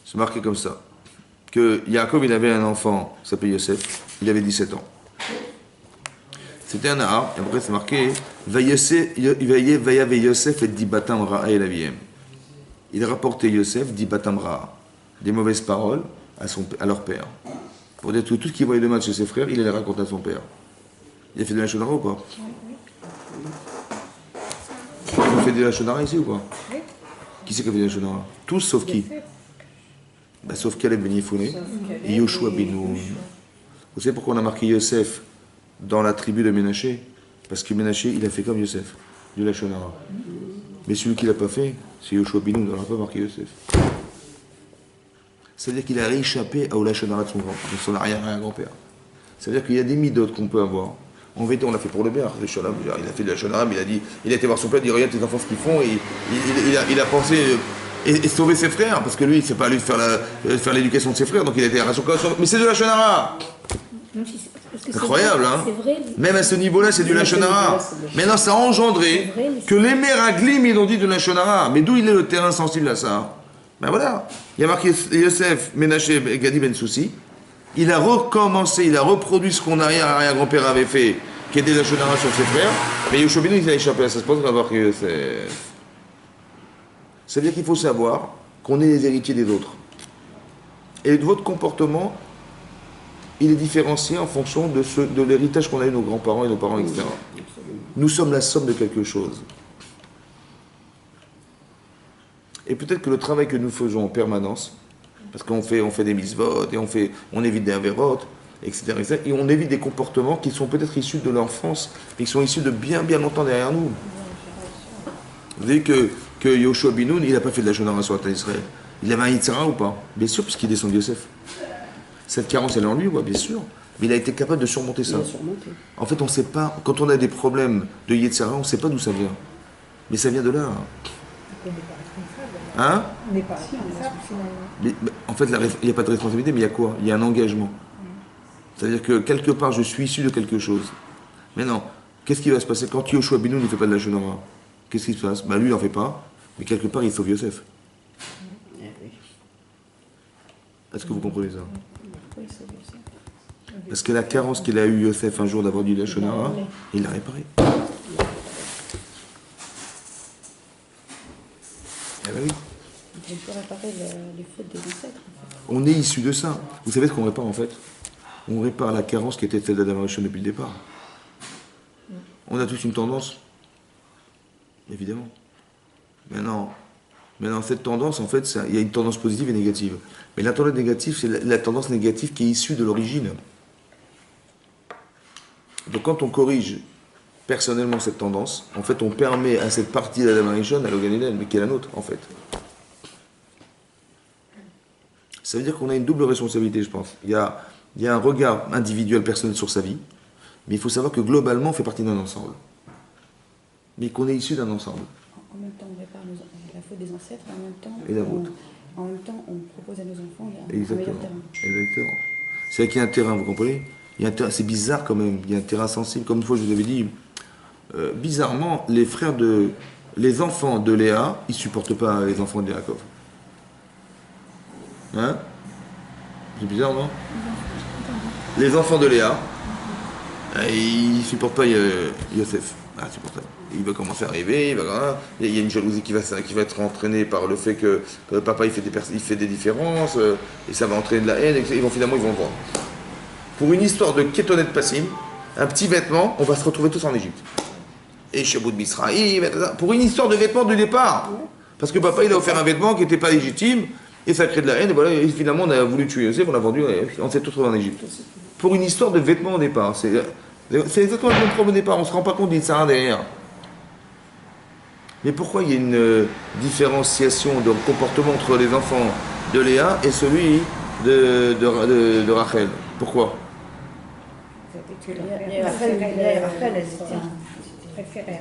C'est marqué comme ça. Que Yaakov, il avait un enfant, il s'appelait Yosef, il avait 17 ans. C'était un Nahar, et après c'est marqué Vayave Yosef et Dibatam Ra'a el Aviem. Il a rapporté Yosef, Dibatam Ra'a, des mauvaises paroles à leur père. Pour dire que tout ce qu'il voyait de mal chez ses frères, il allait raconter à son père. Il a fait de la Shonara ou pas? Il a fait de la Shonara ici ou pas? Qui c'est qui a fait de la Shonara? Tous sauf qui? Sauf Caleb ben Yefoune et Yoshua Binoun. Vous savez pourquoi on a marqué Yosef dans la tribu de Ménaché? Parce que Ménaché, il a fait comme Yosef, de la Shonara. Mais celui qui l'a pas fait, c'est Yoshua Binoun, on n'a pas marqué Yosef. C'est-à-dire qu'il a rééchappé à la Shonara de son arrière-grand-père. C'est-à-dire qu'il y a des midotes qu'on peut avoir. En vérité, on l'a fait pour le bien. Il a fait de la Shonara, mais il a été voir son père, il dit regarde tes enfants ce qu'ils font, et il a pensé et sauver ses frères, parce que lui, c'est pas à lui de faire l'éducation de ses frères, donc il a été à son corps. Mais c'est de la Shonara! C'est incroyable, hein? Vrai, même à ce niveau-là, c'est du Lachonara. Maintenant, ça a engendré que les Meraglim, ils ont dit de Lachonara. Mais d'où il est le terrain sensible à ça? Ben voilà. Il y a marqué Yosef, Ménaché, Gadi ben Soussi. Il a recommencé, il a reproduit ce qu'on arrière-grand-père avait fait, qui était Lachonara sur ses frères. Mais Yoshua Binoun, il a échappé à ça. C'est pas qu'on a marqué Yosef. Ça veut dire qu'il faut savoir qu'on est les héritiers des autres. Et votre comportement, il est différencié en fonction de l'héritage qu'on a eu nos grands-parents et nos parents, etc. Nous sommes la somme de quelque chose. Et peut-être que le travail que nous faisons en permanence, parce qu'on fait des mitzvot, et on évite des avérotes, etc., et on évite des comportements qui sont peut-être issus de l'enfance, mais qui sont issus de bien, bien longtemps derrière nous. Vous savez que Yoshua Binoun, il n'a pas fait de la Shonara sur la terre d'Israël. Il avait un Yitzhara ou pas? Bien sûr, puisqu'il descend de Yosef. Cette carence, elle est en lui, bien sûr. Mais il a été capable de surmonter ça. En fait, on ne sait pas, quand on a des problèmes de Yitzhara, on ne sait pas d'où ça vient. Mais ça vient de là. Hein? On n'est pas responsable. Mais, en fait, il n'y a pas de responsabilité, mais il y a quoi? Il y a un engagement. C'est-à-dire que quelque part, je suis issu de quelque chose. Mais non, qu'est-ce qui va se passer quand Yoshua Binoun ne fait pas de la Shonara? Qu'est-ce qui se passe? Lui, il n'en fait pas, mais quelque part, il sauve Yosef. Est-ce que vous comprenez ça? Oui, c'est lui, ça. Parce que la carence qu'il a eu Yosef un jour d'avoir du Lachonara, il l'a réparé. Eh ben oui. On peut réparer les fautes des ancêtres, en fait. On est issu de ça. Vous savez ce qu'on répare en fait? On répare la carence qui était celle d'Adam Rishon depuis le départ. On a tous une tendance, évidemment. Maintenant, cette tendance, en fait, il y a une tendance positive et négative. Mais la tendance négative, c'est la tendance négative qui est issue de l'origine. Donc quand on corrige personnellement cette tendance, en fait, on permet à cette partie d'Adam Rishon, à l'Ogan mais qui est la nôtre, en fait. Ça veut dire qu'on a une double responsabilité, je pense. Il y a un regard individuel, personnel sur sa vie, mais il faut savoir que globalement, on fait partie d'un ensemble. Mais qu'on est issu d'un ensemble. En même temps, on répare la faute des ancêtres, et Et la vôtre. en même temps, on propose à nos enfants un Exactement. meilleur terrain. Exactement. C'est vrai qu'il y a un terrain, vous comprenez? Il y a un terrain, c'est bizarre quand même, il y a un terrain sensible. Comme une fois, je vous avais dit, bizarrement, les enfants de Léa, ils ne supportent pas les enfants de Yaakov. Hein? C'est bizarre, non? Les enfants de Léa, ils ne supportent pas Yosef. Ah, c'est pour ça. Il va commencer à arriver, il y a une jalousie qui va être entraînée par le fait que papa il fait des différences, et ça va entraîner de la haine, et finalement ils vont le voir. Pour une histoire de kétonet passim, un petit vêtement, on va se retrouver tous en Égypte. Et Shabout Misraïm, pour une histoire de vêtements de départ. Parce que papa il a offert un vêtement qui n'était pas légitime, et ça crée de la haine, et voilà, et finalement on a voulu tuer Yosef, on l'a vendu, et on s'est tous retrouvés en Égypte. Pour une histoire de vêtements au départ. C'est exactement le même problème au départ, on ne se rend pas compte d'Itsara derrière. Mais pourquoi il y a une différenciation de comportement entre les enfants de Léa et celui de Rachel? Pourquoi?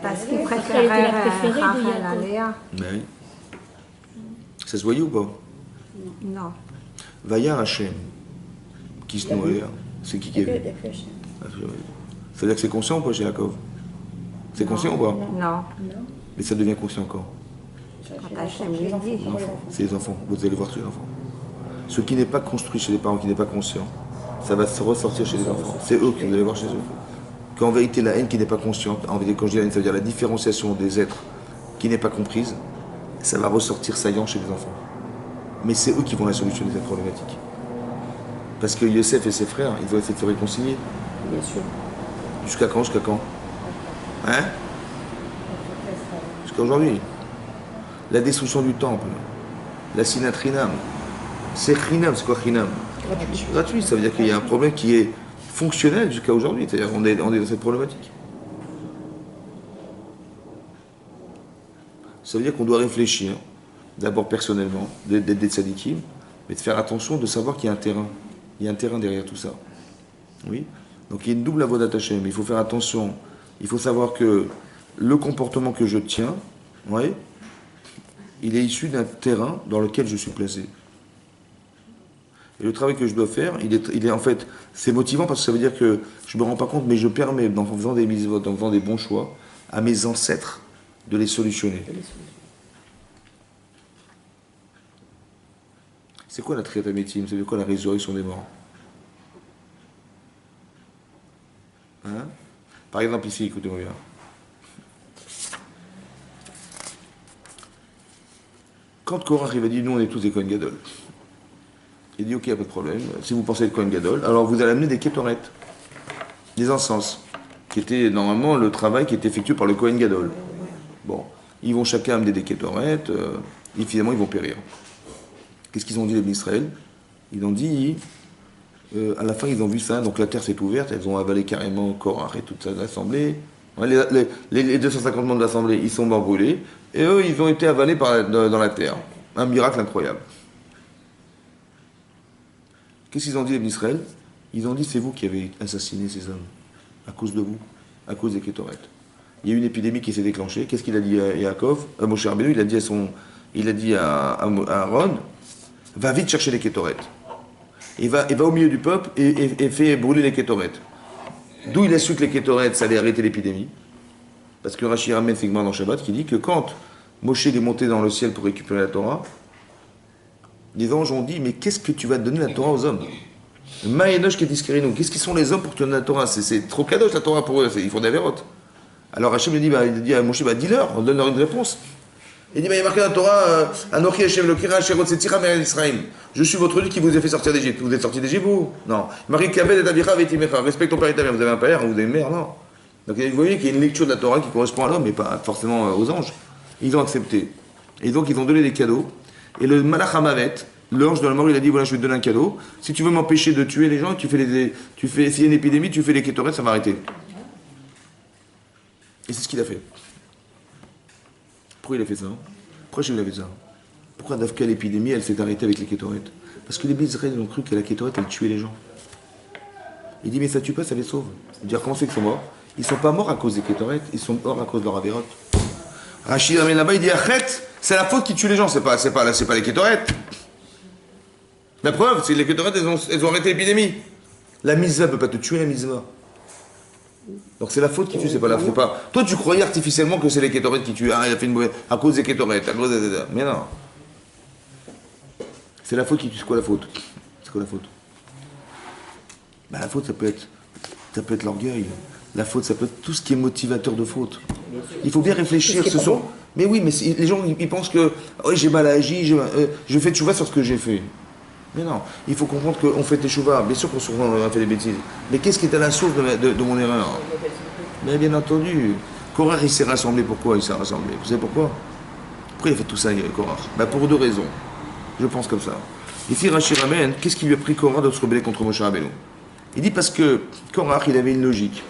Parce qu'il préférait Rachel à Léa. Oui. Ça se voyait ou pas? Non. Vaya Hachem, qui se nourrit, c'est qui est vu? C'est-à-dire que c'est conscient ou pas chez Yaakov? C'est conscient ou pas? Non. Mais ça devient conscient quand? Quand Hachem lui dit. C'est les enfants, vous allez voir chez les enfants. Ce qui n'est pas construit chez les parents, qui n'est pas conscient, ça va se ressortir chez les enfants. C'est eux que vous allez voir chez eux. Qu'en vérité, la haine qui n'est pas consciente, en vérité, quand je dis la haine, ça veut dire la différenciation des êtres qui n'est pas comprise, ça va ressortir saillant chez les enfants. Mais c'est eux qui vont la solutionner cette problématique. Parce que Yosef et ses frères, ils vont essayer de se réconcilier. Bien sûr. Jusqu'à quand? Jusqu'à quand? Hein? Jusqu'à aujourd'hui. La destruction du temple, la sinatrinam. C'est chinam, c'est quoi chinam? Gratuit. Gratuit, ça veut dire qu'il y a un problème qui est fonctionnel jusqu'à aujourd'hui. C'est-à-dire qu'on est dans cette problématique. Ça veut dire qu'on doit réfléchir, d'abord personnellement, d'être des tzadikim, mais de faire attention, de savoir qu'il y a un terrain. Il y a un terrain derrière tout ça. Oui? Donc il y a une double avodat Hashem, mais il faut faire attention. Il faut savoir que le comportement que je tiens, ouais, il est issu d'un terrain dans lequel je suis placé. Et le travail que je dois faire, il est en fait, c'est motivant parce que ça veut dire que je ne me rends pas compte, mais je permets, en faisant des mitzvot, en faisant des bons choix, à mes ancêtres de les solutionner. C'est quoi la triatamétime? C'est quoi la résurrection des morts? Hein? Par exemple ici, écoutez-moi bien. Quand Korach il va dire, nous on est tous des Kohen Gadol. Il dit, ok, il n'y a pas de problème. Si vous pensez être Kohen Gadol, alors vous allez amener des kétorettes, des encens, qui était normalement le travail qui est effectué par le Kohen Gadol. Bon, ils vont chacun amener des kétorettes, et finalement ils vont périr. Qu'est-ce qu'ils ont dit les Israël? Ils ont dit, à la fin ils ont vu ça, donc la terre s'est ouverte, elles ont avalé carrément Korach et toute l'assemblée. Les 250 membres de l'assemblée, ils sont morts brûlés, et eux ils ont été avalés dans la terre. Un miracle incroyable. Qu'est-ce qu'ils ont dit les Israël? Ils ont dit, c'est vous qui avez assassiné ces hommes, à cause de vous, à cause des kétorettes. Il y a eu une épidémie qui s'est déclenchée. Qu'est-ce qu'il a dit à Yaakov? Moshe Rabbeinu, il a dit à Aaron, va vite chercher les kétorettes. Et va au milieu du peuple et fait brûler les kétorettes. D'où il a su que les kétorettes, ça allait arrêter l'épidémie. Parce que Rashi ramène Sigmar dans Shabbat qui dit que quand Moshe est monté dans le ciel pour récupérer la Torah, Les anges ont dit, mais qu'est-ce que tu vas donner la Torah aux hommes? Maïnosh Ketiskerinu, qu'est-ce qu'ils sont les hommes pour que tu donnes la Torah? C'est trop kadosh la Torah pour eux, ils font des vérotes. Alors Hachem lui dit, il dit à Moshe, dis-leur, on donne leur une réponse. Il dit, il y a marqué dans la Torah, Anochi Hachem Lokira Sherot Setira Me'el Israël. Je suis votre Dieu qui vous a fait sortir d'Égypte. Vous êtes sortis d'Égypte, vous? Non. Marie Kabed et Abicha Vetimecha. Respecte ton père et ta mère. Vous avez un père, vous avez une mère, non. Donc vous voyez qu'il y a une lecture de la Torah qui correspond à l'homme, mais pas forcément aux anges. Ils ont accepté. Et donc ils ont donné des cadeaux. Et le Malach Hamavet, l'ange de la mort, il a dit, voilà, je vais te donner un cadeau. Si tu veux m'empêcher de tuer les gens, s'il y a une épidémie, tu fais les kétorets, ça va arrêter. Et c'est ce qu'il a fait. Pourquoi il a fait ça? Pourquoi il a fait ça? Pourquoi d'Afka l'épidémie, elle s'est arrêtée avec les kétorettes? Parce que les Israéliens ont cru que la kétorette, elle tuait les gens. Il dit, mais ça tue pas, ça les sauve. Il dit, comment c'est qu'ils sont morts? Ils ne sont pas morts à cause des kétorettes, ils sont morts à cause de leur avérote. Rachid amène là-bas, il dit, Achet, c'est la faute qui tue les gens, c'est pas les kétorettes. La preuve, c'est que les kétorettes, elles ont arrêté l'épidémie. La mitzvah ne peut pas te tuer, la mitzvah. Donc c'est la faute qui tue, c'est pas la faute. Toi, tu croyais artificiellement que c'est les kétorettes qui tuent. Ah, il a fait une mauvaise. À cause des kétorettes, à cause des. Mais non. C'est la faute qui tue. C'est quoi la faute? C'est quoi la faute? Ben, la faute, ça peut être l'orgueil. La faute, ça peut être tout ce qui est motivateur de faute. Il faut bien réfléchir. Mais oui, mais les gens, ils pensent que oh, j'ai mal agi, je fais tchouva sur ce que j'ai fait. Mais non, il faut comprendre qu'on fait des chouvas. Bien sûr qu'on souvent on a fait des bêtises. Mais qu'est-ce qui est à la source de mon erreur? Mais bien entendu, Korach il s'est rassemblé. Pourquoi il s'est rassemblé? Vous savez pourquoi? Pourquoi il a fait tout ça, Korach? Ben, pour deux raisons. Je pense comme ça. Ici, Rashi ramène, qu'est-ce qui lui a pris Korach de se rebeller contre Moshe Rabbeinu? Il dit parce que Korach, il avait une logique.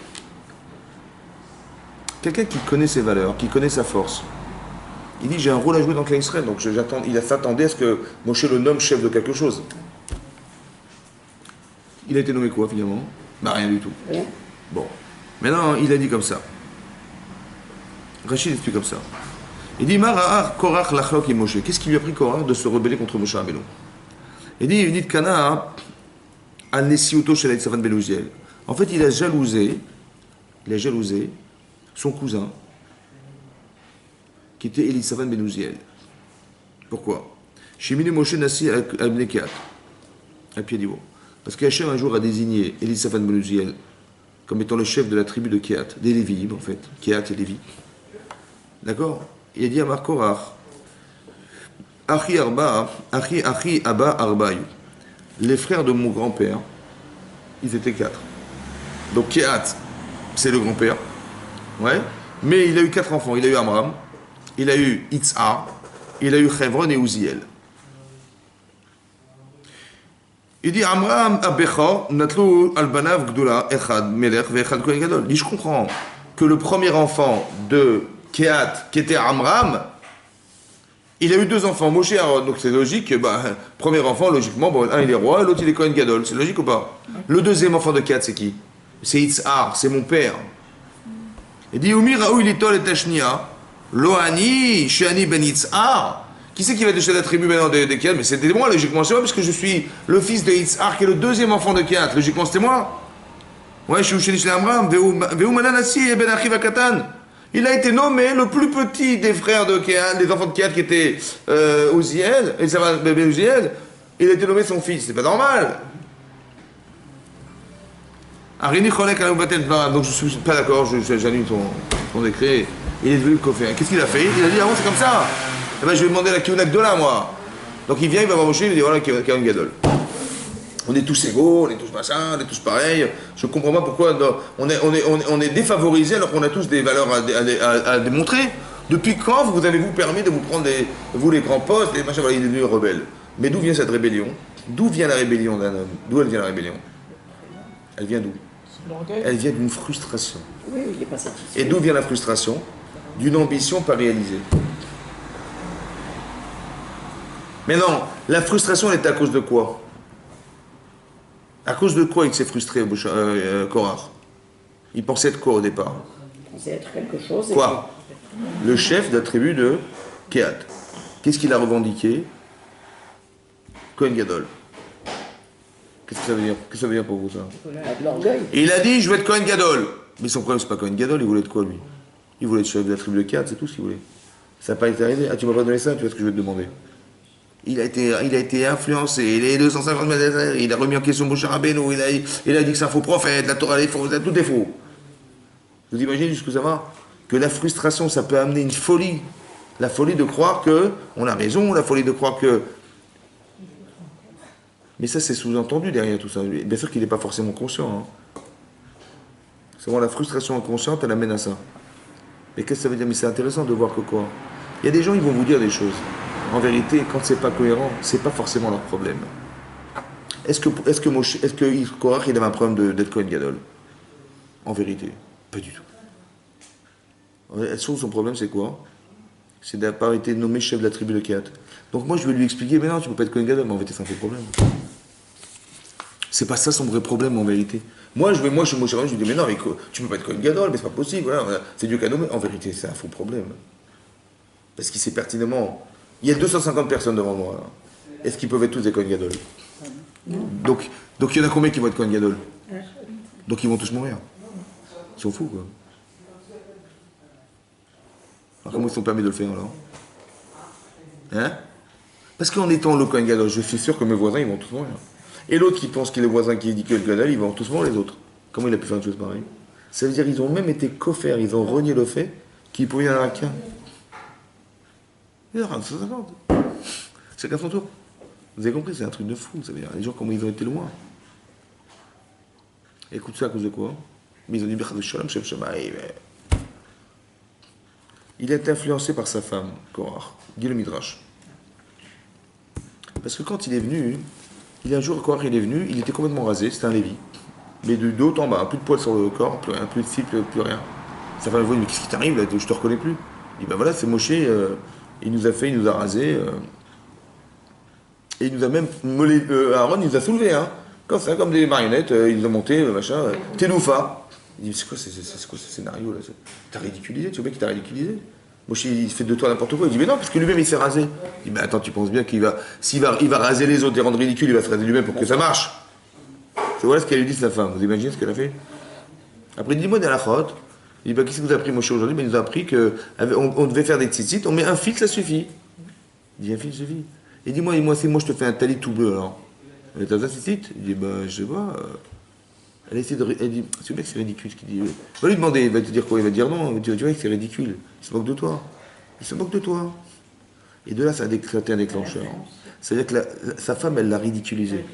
Quelqu'un qui connaît ses valeurs, qui connaît sa force. Il dit, j'ai un rôle à jouer dans Clan Israël, donc il s'attendait à ce que Moshe le nomme chef de quelque chose. Il a été nommé quoi, finalement? Bah, rien du tout. Rien. Bon. Maintenant, il a dit comme ça. Rachid explique comme ça. Il dit, Mara'ar Korach lachlok et Moshe. Qu'est-ce qui lui a pris Korach de se rebeller contre Moshe Rabbeinu? Il dit, Kana al nesiuto shel Elisaphan ben Uziel. En fait, il a jalousé son cousin, qui était Elisaphan ben Uziel. Pourquoi? Shemine Moshe Nassi al Kehat, à pied d'Ivo. Parce qu'Hachem un jour a désigné Elisaphan ben Uziel comme étant le chef de la tribu de Kehat, des Lévi'im en fait, Kehat et Lévi. D'accord? Il a dit à Mar Korach, Achi Abba Arbaï. Les frères de mon grand-père, ils étaient 4. Donc Kehat, c'est le grand-père. Ouais. Mais il a eu 4 enfants. Il a eu Amram, il a eu Itzhar, il a eu Chevron et Uziel. Il dit Amram Abecha Natlu Albanav Gdula Echad Melech Vechad Kohen Gadol. Il dit je comprends que le premier enfant de Kehat, qui était Amram, il a eu 2 enfants, Moshe et Aaron. Donc c'est logique, premier enfant, logiquement, bon, un il est roi, l'autre il est Kohen Gadol. C'est logique ou pas? Le deuxième enfant de Kehat, c'est qui? C'est Itzhar, c'est mon père. Il dit Umi Raoui Litol et Tashnia, Lohani, Shani Ben Itzhar. Qui c'est qui va déchirer la tribu maintenant de Kehat? Mais c'était moi, logiquement, c'est moi, parce que je suis le fils de Itzhar, qui est le deuxième enfant de Kehat. Logiquement, c'était moi. Ouais, je suis Usheni Shel Amram, Veu Mananassi et Ben Achiv Akatan. Il a été nommé le plus petit des frères de Kehat, des enfants de Kehat qui étaient Uziel, et ça va bébé Uziel. Il a été nommé son fils, c'est pas normal. Arini Cholek Aloubatel, donc je suis pas d'accord, j'annule ton décret. Il est devenu le Kofé. Qu'est-ce qu'il a fait? Il a dit, ah bon, c'est comme ça. Eh ben, je vais demander la Kiyuna Gdola, moi. Donc il vient, il va voir Moshe, il dit, voilà, Kiyuna Gadol. On est tous égaux, on est tous machin, on est tous pareils. Je ne comprends pas pourquoi on est défavorisés alors qu'on a tous des valeurs à démontrer. Depuis quand vous avez-vous permis de vous prendre vous les grands postes, les machins, voilà, il est devenu rebelle. Mais d'où vient cette rébellion? D'où vient la rébellion d'un homme? D'où elle vient la rébellion? Elle vient d'où? Elle vient d'une frustration. Oui, il n'est pas satisfait. Et d'où vient la frustration? D'une ambition pas réalisée. Mais non, la frustration elle est à cause de quoi? À cause de quoi il s'est frustré, Korach? Il pensait être quoi au départ? Il pensait être quelque chose. Quoi? Le chef de la tribu de Kehat. Qu'est-ce qu'il a revendiqué? Kohen Gadol. Qu'est-ce que ça veut dire? Qu'est-ce que ça veut dire pour vous ça? De l'orgueil. Et il a dit je veux être Kohen Gadol. Mais son problème c'est pas Kohen Gadol, il voulait être quoi lui? Il voulait être chef de la tribu de Kehat, c'est tout ce qu'il voulait. Ça n'a pas été arrivé. Ah tu m'as pas donné ça, tu vois ce que je vais te demander. il a été influencé, les 250 mètres, il a remis en question Moshe Rabbeinu, il a dit que c'est un faux prophète, la Torah est fausse, tout est faux. Vous imaginez jusqu'où ça va? Que la frustration, ça peut amener une folie. La folie de croire que on a raison, la folie de croire que... Mais ça, c'est sous-entendu derrière tout ça. Bien sûr qu'il n'est pas forcément conscient. Hein. C'est vraiment la frustration inconsciente, elle amène à ça. Mais qu'est-ce que ça veut dire? Mais c'est intéressant de voir que quoi? Il y a des gens, ils vont vous dire des choses. En vérité, quand c'est pas cohérent, c'est pas forcément leur problème. Est-ce que Korach, il avait un problème d'être Kohen Gadol? En vérité, pas du tout. Son problème, c'est quoi? C'est d'avoir pas été nommé chef de la tribu de Kehat. Donc moi, je vais lui expliquer, mais non, tu peux pas être Kohen Gadol, mais en vérité, c'est un faux problème. C'est pas ça son vrai problème, en vérité. Moi, je suis Moshe Rabbeinu, je lui dis, mais non, mais tu peux pas être Kohen Gadol, mais c'est pas possible, voilà, c'est Dieu qui a nommé. En vérité, c'est un faux problème. Parce qu'il sait pertinemment... Il y a 250 personnes devant moi, là. Est-ce qu'ils peuvent être tous des Kohen Gadol? Donc il y en a combien qui vont être Kohen Gadol? Donc ils vont tous mourir. Ils sont fous, quoi. Alors comment ils sont permis de le faire, alors? Hein? Parce qu'en étant le Kohen Gadol, je suis sûr que mes voisins, ils vont tous mourir. Et l'autre qui pense qu'il est voisin qui dit que le Gadol, ils vont tous mourir, les autres. Comment il a pu faire une chose pareille? Ça veut dire qu'ils ont même été coffers, ils ont renié le fait qu'il pouvait y en avoir qu'un. Il y en aura 250. Chacun son tour. Vous avez compris, c'est un truc de fou, ça veut dire. Les gens, comment ils ont été loin. Écoute ça à cause de quoi? Mais ils ont dit, Shalom, Shem Shamaï. Il est influencé par sa femme, Korach, dit le Midrash. Parce que quand il est venu, un jour, Korach, il est venu, il était complètement rasé, c'était un Lévi. Mais de haut en bas, plus de poils sur le corps, plus rien, plus de cils, plus rien. Sa femme lui dit, mais qu'est-ce qui t'arrive là? Je te reconnais plus. Il dit, ben voilà, c'est Moshe, il nous a rasé. Et il nous a même Aaron, il nous a soulevés, hein. Comme ça, comme des marionnettes, ils nous ont monté, machin. Ténoufa. Il dit, c'est quoi ce scénario là? T'as ridiculisé, tu vois bien qu'il t'a ridiculisé? Moshe, il fait de toi n'importe quoi. Il dit, mais non, parce que lui-même, il s'est rasé. Il dit, mais attends, tu penses bien qu'il va. S'il va raser les autres et rendre ridicule, il va se raser lui-même pour que ça marche. C'est voilà ce qu'elle lui dit, sa femme. Vous imaginez ce qu'elle a fait? Après, dis-moi dans la chôte. Il dit, bah, qu'est-ce que vous a appris, Moshe, aujourd'hui? Il nous a appris qu'on devait faire des tzitzit, on met un fil, ça suffit. Il dit, un fil suffit. Et dis-moi, si moi je te fais un talit tout bleu alors. T'as besoin de tzitzit? Il dit, bah, je sais pas. Elle dit, ce mec, c'est ridicule ce qu'il dit. Va lui demander, il va te dire quoi? Il va te dire non, tu vois que c'est ridicule. Il se moque de toi. Il se moque de toi. Et de là, ça a déclenché un déclencheur. C'est-à-dire que sa femme, elle l'a ridiculisé.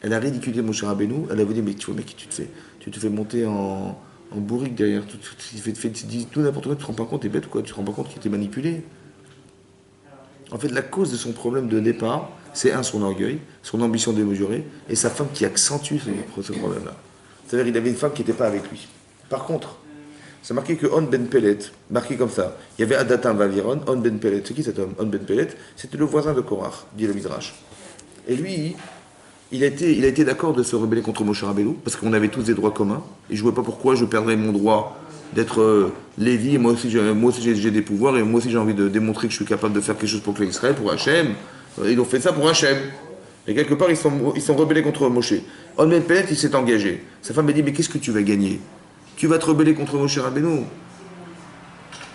Elle a ridiculisé Moshe Rabbeinu. Elle a dit, mais tu vois, mec, tu te fais monter en bourrique derrière. Tu dis tout n'importe quoi, tu te rends pas compte, t'es bête ou quoi? Tu te rends pas compte qu'il t'est manipulé. En fait, la cause de son problème de départ, c'est son orgueil, son ambition démesurée, et sa femme qui accentue ce problème-là. C'est-à-dire qu'il avait une femme qui n'était pas avec lui. Par contre, c'est marqué que On Ben Pellet, marqué comme ça, il y avait Adatam Vaviron, On Ben Pellet. C'est qui cet homme? On Ben Pellet, c'était le voisin de Korach, dit le Midrash. Et lui, il a été d'accord de se rebeller contre Moshe Rabbeinu, parce qu'on avait tous des droits communs, et je ne vois pas pourquoi je perdrais mon droit d'être Lévi, moi aussi j'ai des pouvoirs, et moi aussi j'ai envie de démontrer que je suis capable de faire quelque chose pour Israël, pour Hachem. Ils ont fait ça pour Hachem. Et quelque part, ils sont rebellés contre Moshe. On Ben Pellet, il s'est engagé. Sa femme m'a dit, mais qu'est-ce que tu vas gagner? Tu vas te rebeller contre Moshe Rabbeinu.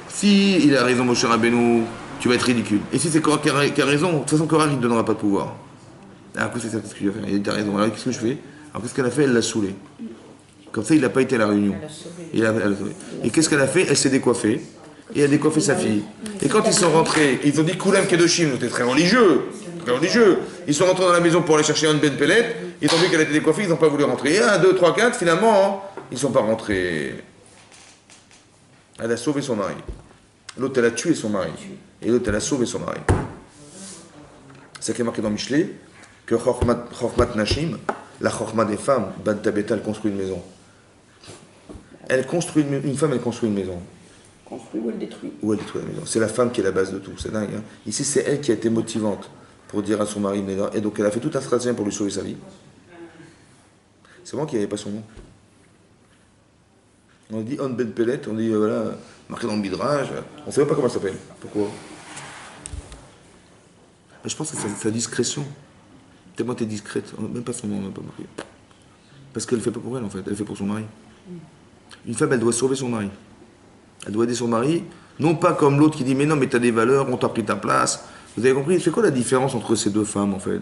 Si il a raison, Moshe Rabbeinu, tu vas être ridicule. Et si c'est Korach qui a raison, de toute façon, Korach, il ne donnera pas de pouvoir. Alors, c'est ça, qu'est-ce que je vais faire? Il a raison. Alors, qu'est-ce que je fais? Alors, qu'est-ce qu'elle a fait? Elle l'a saoulé. Comme ça, il n'a pas été à la réunion. Elle a sauvé. Et qu'est-ce qu'elle a fait? Elle s'est décoiffée. Et elle a décoiffé sa fille. Et quand ils sont rentrés, ils ont dit Koulam Kedoshim, c'était très religieux. Très religieux. Ils sont rentrés dans la maison pour aller chercher un Ben Pellet. Ils ont vu qu'elle était décoiffée, ils n'ont pas voulu rentrer. Et 1, 2, 3, 4, finalement, ils ne sont pas rentrés. Elle a sauvé son mari. L'autre, elle a tué son mari. Et l'autre, elle a sauvé son mari. C'est qui est marqué dans Michelet que Chochmat Nashim, la Chochma des femmes, Banta Beta, elle construit une maison. Une femme, elle construit une maison. Construit ou elle détruit? Ou elle détruit la maison. C'est la femme qui est la base de tout, c'est dingue. Hein. Ici, c'est elle qui a été motivante pour dire à son mari, et donc elle a fait tout un stratagème pour lui sauver sa vie. C'est moi qui n'avais pas son nom. On dit On Ben Pellet, on dit voilà, marqué dans le Midrash, on ne sait même pas comment elle s'appelle. Pourquoi? Je pense que c'est sa discrétion. Tellement t'es discrète, même pas son nom, même pas marqué. Parce qu'elle ne fait pas pour elle en fait, elle fait pour son mari. Une femme, elle doit sauver son mari. Elle doit aider son mari, non pas comme l'autre qui dit mais non mais t'as des valeurs, on t'a pris ta place, Vous avez compris? C'est quoi la différence entre ces deux femmes, en fait?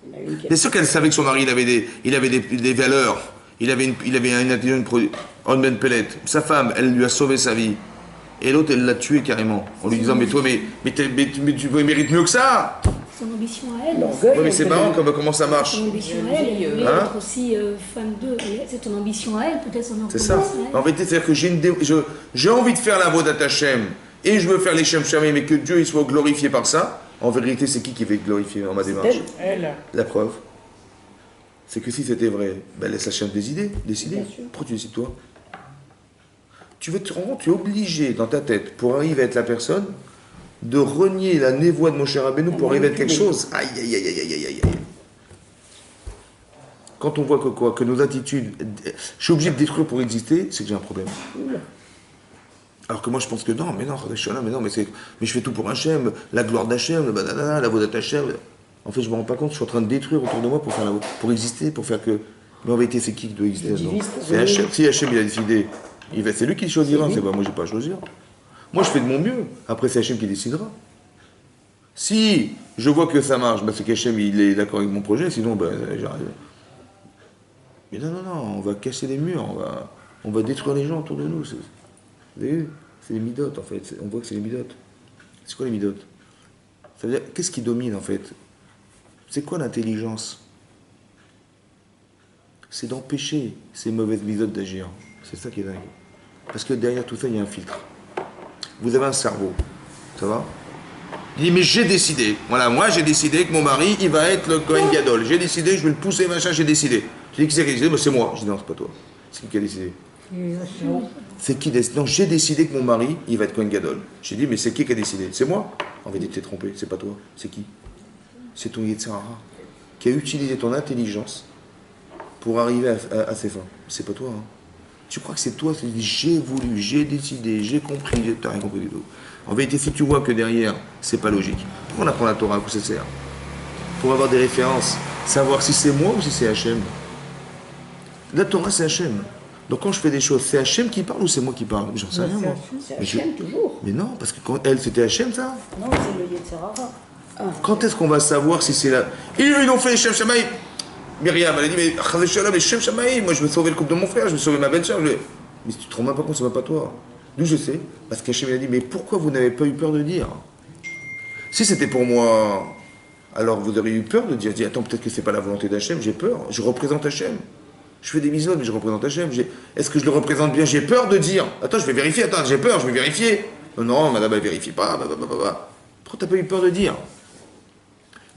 Il y en a une qui a- Bien sûr qu'elle savait que son mari, il avait des valeurs. Il avait une intelligence, une pellette. Sa femme, elle lui a sauvé sa vie. Et l'autre, elle l'a tué carrément. En lui disant, mais toi, mais tu mérites mieux que ça. Son ambition à elle. L'orgueil, Ouais, mais c'est marrant comment ça marche. Son ambition à elle, elle voulait Hein être aussi femme d'eux. C'est ton ambition à elle, peut-être son ambition C'est ça. à elle. En vérité, c'est-à-dire que j'ai envie de faire la Vodat Hashem et je veux faire les Shem Shamim, mais que Dieu il soit glorifié par ça. En vérité, c'est qui va être glorifié dans ma démarche? Elle. La preuve, c'est que si c'était vrai, ben laisse Hashem décider. Bien sûr. Pourquoi tu décides toi? Tu veux te rendre compte, tu es obligé dans ta tête, pour arriver à être la personne, de renier la névoie de mon cher Rabbeinu pour arriver à être quelque chose. Aïe, aïe, aïe, aïe, aïe, aïe, aïe. Quand on voit que nos attitudes, je suis obligé de détruire pour exister, c'est que j'ai un problème. Oula. Alors que moi je pense que non, mais non, mais je fais tout pour Hachem, la gloire d'Hachem, le banana, la vodat Hachem. En fait, je me rends pas compte, je suis en train de détruire autour de moi pour exister, pour faire que. Mais en vérité, c'est qui doit exister là-dedans? C'est Hachem. Si Hachem il a décidé, c'est lui qui choisira, c'est pas moi, j'ai pas à choisir. Moi je fais de mon mieux, après c'est Hachem qui décidera. Si je vois que ça marche, ben, c'est qu'Hachem il est d'accord avec mon projet, sinon ben, j'arrive. Mais non, on va casser les murs, on va détruire les gens autour de nous. Vous avez vu? C'est les midotes en fait, on voit que c'est les midotes. C'est quoi les midotes? Ça veut dire, qu'est-ce qui domine en fait? C'est quoi l'intelligence? C'est d'empêcher ces mauvaises midotes d'agir. C'est ça qui est dingue. Parce que derrière tout ça, il y a un filtre. Vous avez un cerveau, ça va? Il dit, mais j'ai décidé. Voilà, moi j'ai décidé que mon mari, il va être le Kohen Gadol. J'ai décidé, je vais le pousser, machin, j'ai décidé. J'ai dit, qui c'est qui a décidé? Ben, c'est moi. Je dis, non, c'est pas toi. C'est qui a décidé? C'est qui décide? Non, j'ai décidé que mon mari, il va être Kohen Gadol. J'ai dit, mais c'est qui a décidé? C'est moi? En vérité, tu t'es trompé, c'est pas toi. C'est qui? C'est ton Yetzer Hara, qui a utilisé ton intelligence pour arriver à ses fins. C'est pas toi, hein. Tu crois que c'est toi? Tu dis, j'ai voulu, j'ai décidé, j'ai compris, t'as rien compris du tout. En vérité, si tu vois que derrière, c'est pas logique. Pourquoi on apprend la Torah? À quoi ça sert? Pour avoir des références, savoir si c'est moi ou si c'est Hachem. La Torah, c'est Hachem. Donc quand je fais des choses, c'est Hachem qui parle ou c'est moi qui parle? J'en sais rien, moi. C'est Mais je- Hachem toujours. Mais non, parce que quand elle, c'était Hachem, ça. Non, c'est le Yetzer Hara. Ah. Quand est-ce qu'on va savoir si c'est là? Ils ont fait Shem Shamaï. Myriam, elle a dit, mais Chazé Shalom, mais Shem Shamaï, moi je vais sauver le couple de mon frère, je vais sauver ma belle-sœur. Mais si tu te rends même pas compte, c'est même pas toi. D'où je sais? Parce qu'Hachem il a dit, mais pourquoi vous n'avez pas eu peur de dire? Si c'était pour moi, alors vous auriez eu peur de dire, attends, peut-être que c'est pas la volonté d'Hachem, j'ai peur, je représente Hachem. Je fais des bisous, mais je représente Hachem. Est-ce que je le représente bien? J'ai peur de dire. Attends, je vais vérifier, attends, j'ai peur, je vais vérifier. Non, madame, elle vérifie pas. Pourquoi t'as pas eu peur de dire?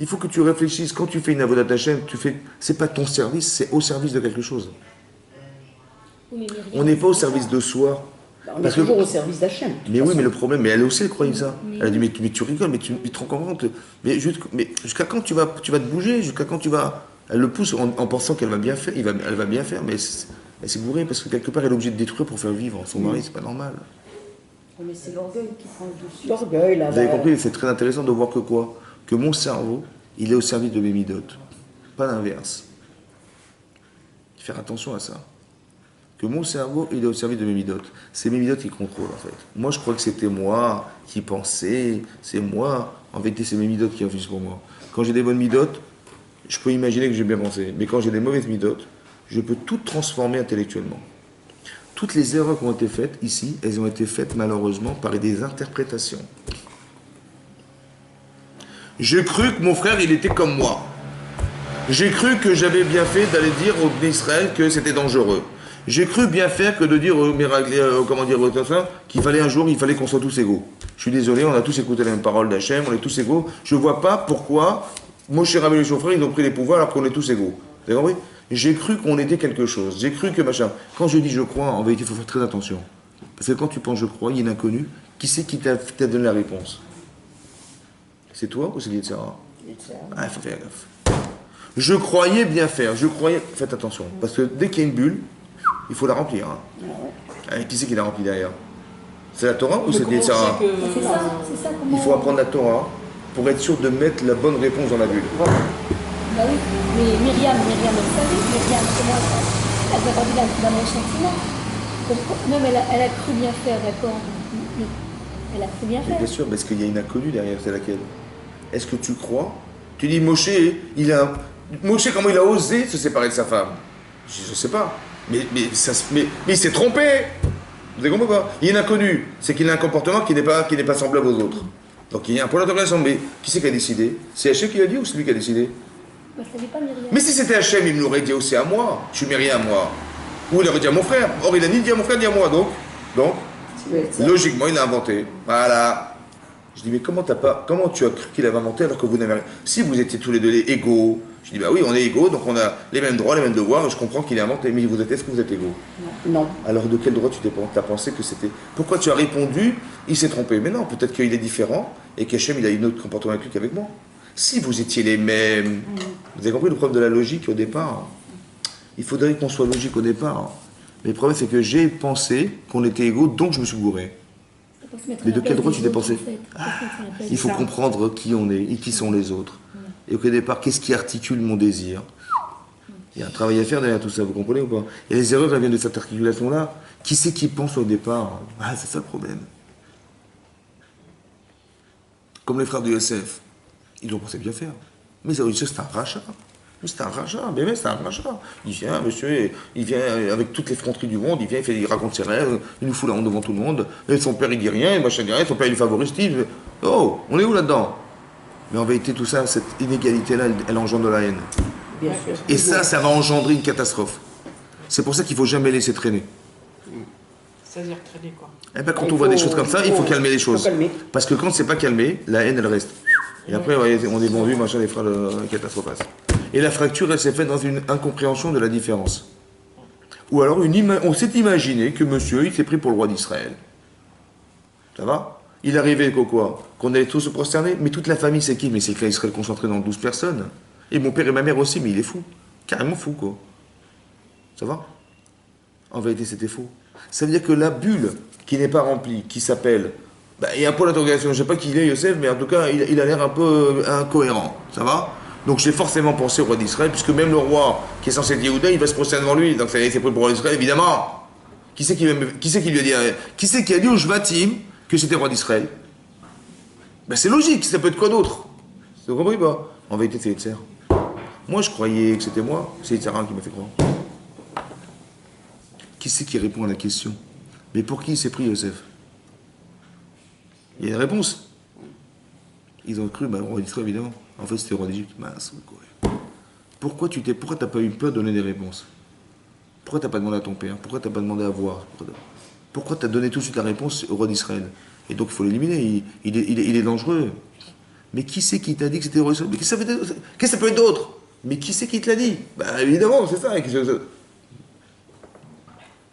Il faut que tu réfléchisses. Quand tu fais une avodat Hachem, c'est pas ton service, c'est au service de quelque chose. Oui, mais Myriam, On n'est pas au service de soi. Bah, on est Parce que- toujours au service d'Hachem. de toute Mais oui, façon. mais le problème, mais elle aussi, elle croyait ça. Elle a dit, mais tu rigoles, mais tu te rends compte. Mais jusqu'à quand tu vas te bouger? Jusqu'à quand tu vas. Elle le pousse en pensant qu'elle va bien faire, elle va bien faire, mais elle s'est bourrée parce que quelque part, elle est obligée de détruire pour faire vivre son mari, c'est pas normal. Mais c'est l'orgueil qui prend le dessus. L'orgueil, là. Vous avez compris, c'est très intéressant de voir que quoi? Que mon cerveau, il est au service de mes midotes. Pas l'inverse. Faire attention à ça. Que mon cerveau, il est au service de mes midotes. C'est mes midotes qui contrôlent, en fait. Moi, je crois que c'était moi qui pensais, c'est moi. En vérité, c'est mes midotes qui influencent pour moi. Quand j'ai des bonnes midotes, je peux imaginer que j'ai bien pensé. Mais quand j'ai des mauvaises midotes, je peux tout transformer intellectuellement. Toutes les erreurs qui ont été faites ici, elles ont été faites malheureusement par des interprétations. J'ai cru que mon frère, il était comme moi. J'ai cru que j'avais bien fait d'aller dire aux Bnei Israël que c'était dangereux. J'ai cru bien faire que de dire qu'il fallait un jour, il fallait qu'on soit tous égaux. Je suis désolé, on a tous écouté la même parole d'Hachem, on est tous égaux. Je ne vois pas pourquoi Moshe Rabbeinu et son frère, ils ont pris les pouvoirs alors qu'on est tous égaux. Vous avez compris? J'ai cru qu'on était quelque chose. J'ai cru que machin. Quand je dis je crois, en vérité, il faut faire très attention. Parce que quand tu penses je crois, il y a un inconnu. Qui c'est qui t'a donné la réponse? C'est toi ou c'est Yetzer Hara? Ah, il faut faire gaffe. Je croyais bien faire. Je croyais. Faites attention. Parce que dès qu'il y a une bulle, il faut la remplir. Hein. Ah, qui c'est qui l'a remplie derrière? C'est la Torah ou c'est Yetzer Hara? C'est ça, comment... Il faut apprendre la Torah pour être sûr de mettre la bonne réponse dans la bulle. Bah oui, mais Myriam, elle savait, Myriam, comment elle n'a pas dit d'un bon sentiment. Même elle a cru bien faire, d'accord. Elle a très bien Mais fait. bien sûr, mais est-ce qu'il y a une inconnue derrière, c'est laquelle? Est-ce que tu crois? Tu dis Moshe, Moshe, comment il a osé se séparer de sa femme? Je ne sais pas. Mais il s'est trompé. Vous avez compris pas? Il y a une inconnue. C'est qu'il a un comportement qui n'est pas semblable aux autres. Donc il y a un point d'interrogation. Mais qui c'est qui a décidé? C'est Hachem qui l'a dit ou c'est lui qui a décidé? Bah, ça n'est pas Myriam. Mais si c'était Hachem, il me l'aurait dit aussi à moi. Je suis Myriam, moi. Ou il aurait dit à mon frère. Or, il a ni dit à mon frère ni à moi. Donc logiquement, il a inventé. Voilà. Je dis, mais comment tu as cru qu'il avait inventé alors que vous n'avez rien? Si vous étiez tous les deux égaux, je dis, bah oui, on est égaux, donc on a les mêmes droits, les mêmes devoirs, je comprends qu'il ait inventé, mais est-ce que vous êtes égaux? Non. Alors de quel droit tu as pensé que c'était? Pourquoi tu as répondu, il s'est trompé? Mais non, peut-être qu'il est différent et qu'Hachem, il a un autre comportement avec lui qu'avec moi. Si vous étiez les mêmes, vous avez compris le problème de la logique au départ? Il faudrait qu'on soit logique au départ. Mais le problème, c'est que j'ai pensé qu'on était égaux, donc je me suis gouré. Mais de quel droit tu t'es pensé? Il faut comprendre qui on est et qui sont les autres. Et au départ, qu'est-ce qui articule mon désir? Il y a un travail à faire derrière tout ça, vous comprenez ou pas? Et les erreurs, elles viennent de cette articulation-là. Qui c'est qui pense au départ? Ah, c'est ça le problème. Comme les frères de Yosef. Ils ont pensé bien faire. Mais Yosef, c'est un rachat. C'est un rachat, bébé, c'est un rachat. Il vient, monsieur, il vient avec toutes les effronteries du monde, il raconte ses rêves, il nous fout la honte devant tout le monde, et son père il dit rien, et machin dit rien, son père il favorise Steve. Oh, on est où là-dedans? Mais en vérité, tout ça, cette inégalité-là, elle engendre de la haine. Bien sûr. Et ça va engendrer une catastrophe. C'est pour ça qu'il ne faut jamais laisser traîner. C'est-à-dire traîner quoi? Eh ben, quand on voit des choses comme ça, il faut calmer les choses. calmer. Parce que quand c'est pas calmé, la haine, elle reste. Et après, on est vendu, machin, les frères de catastrophe. Et la fracture, elle s'est faite dans une incompréhension de la différence. Ou alors, on s'est imaginé que monsieur, il s'est pris pour le roi d'Israël. Ça va? Il arrivait quoi? Qu'on allait tous se prosterner. Mais toute la famille, c'est qui? Mais c'est que là, Israël concentré dans 12 personnes. Et mon père et ma mère aussi, mais il est fou. Carrément fou, quoi. Ça va? En vérité, c'était faux. Ça veut dire que la bulle qui n'est pas remplie, qui s'appelle... il y a un point d'interrogation, je ne sais pas qui il est, Yosef, mais en tout cas, il a l'air un peu incohérent. Ça va? Donc j'ai forcément pensé au roi d'Israël, puisque même le roi qui est censé être Yehuda, il va se prosterner devant lui. Donc c'est pris pour le roi d'Israël, évidemment. Qui c'est qui lui a dit, qui c'est qui a dit au Shvatim que c'était le roi d'Israël? C'est logique, ça peut être quoi d'autre? Vous comprenez pas? En vérité, c'est Yetzer. Moi, je croyais que c'était moi, c'est Yetzera qui m'a fait croire. Qui c'est qui répond à la question? Mais pour qui il s'est pris, Yosef? Il y a une réponse. Ils ont cru, le roi d'Israël, évidemment. En fait, c'était le roi d'Égypte. Pourquoi t'as pas eu peur de donner des réponses? Pourquoi t'as pas demandé à ton père? Pourquoi t'as pas demandé à voir? Pourquoi t'as donné tout de suite la réponse au roi d'Israël? Et donc, il faut l'éliminer. Il est dangereux. Mais qui c'est qui t'a dit que c'était le roi d'Israël? Mais qu'est-ce que ça peut être d'autre? Mais qui c'est qui te l'a dit? Évidemment, c'est ça.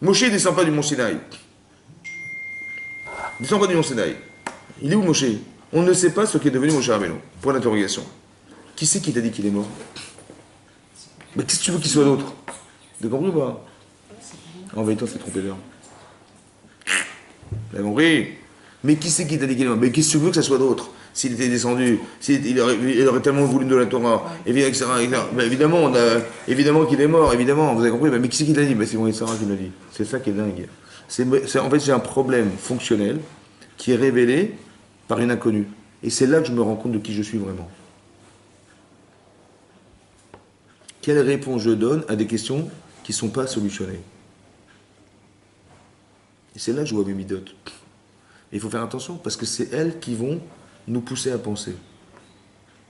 Moshe ne descend pas du mont Sinaï. Il descend pas du mont Sinaï. Il est où Moshe? On ne sait pas ce qu'est devenu Moshe Rabbeinu. Point d'interrogation. Qui c'est qui t'a dit qu'il est mort? Qu'est-ce que tu veux qu'il soit d'autre? T'as compris ou pas? En vérité, on s'est trompé d'heure. T'as compris? Mais qui c'est qui t'a dit qu'il est mort? Mais qu'est-ce que tu veux que ça soit d'autre? S'il était descendu, il aurait tellement voulu de la Torah, etc. Évidemment, évidemment qu'il est mort, évidemment, vous avez compris. Mais qui c'est qui l'a dit? C'est mon Sarah qui l'a dit. C'est ça qui est dingue. En fait, j'ai un problème fonctionnel qui est révélé par une inconnue. Et c'est là que je me rends compte de qui je suis vraiment. Quelle réponse je donne à des questions qui ne sont pas solutionnées? Et c'est là que je vois mes midotes. Et il faut faire attention, parce que c'est elles qui vont nous pousser à penser.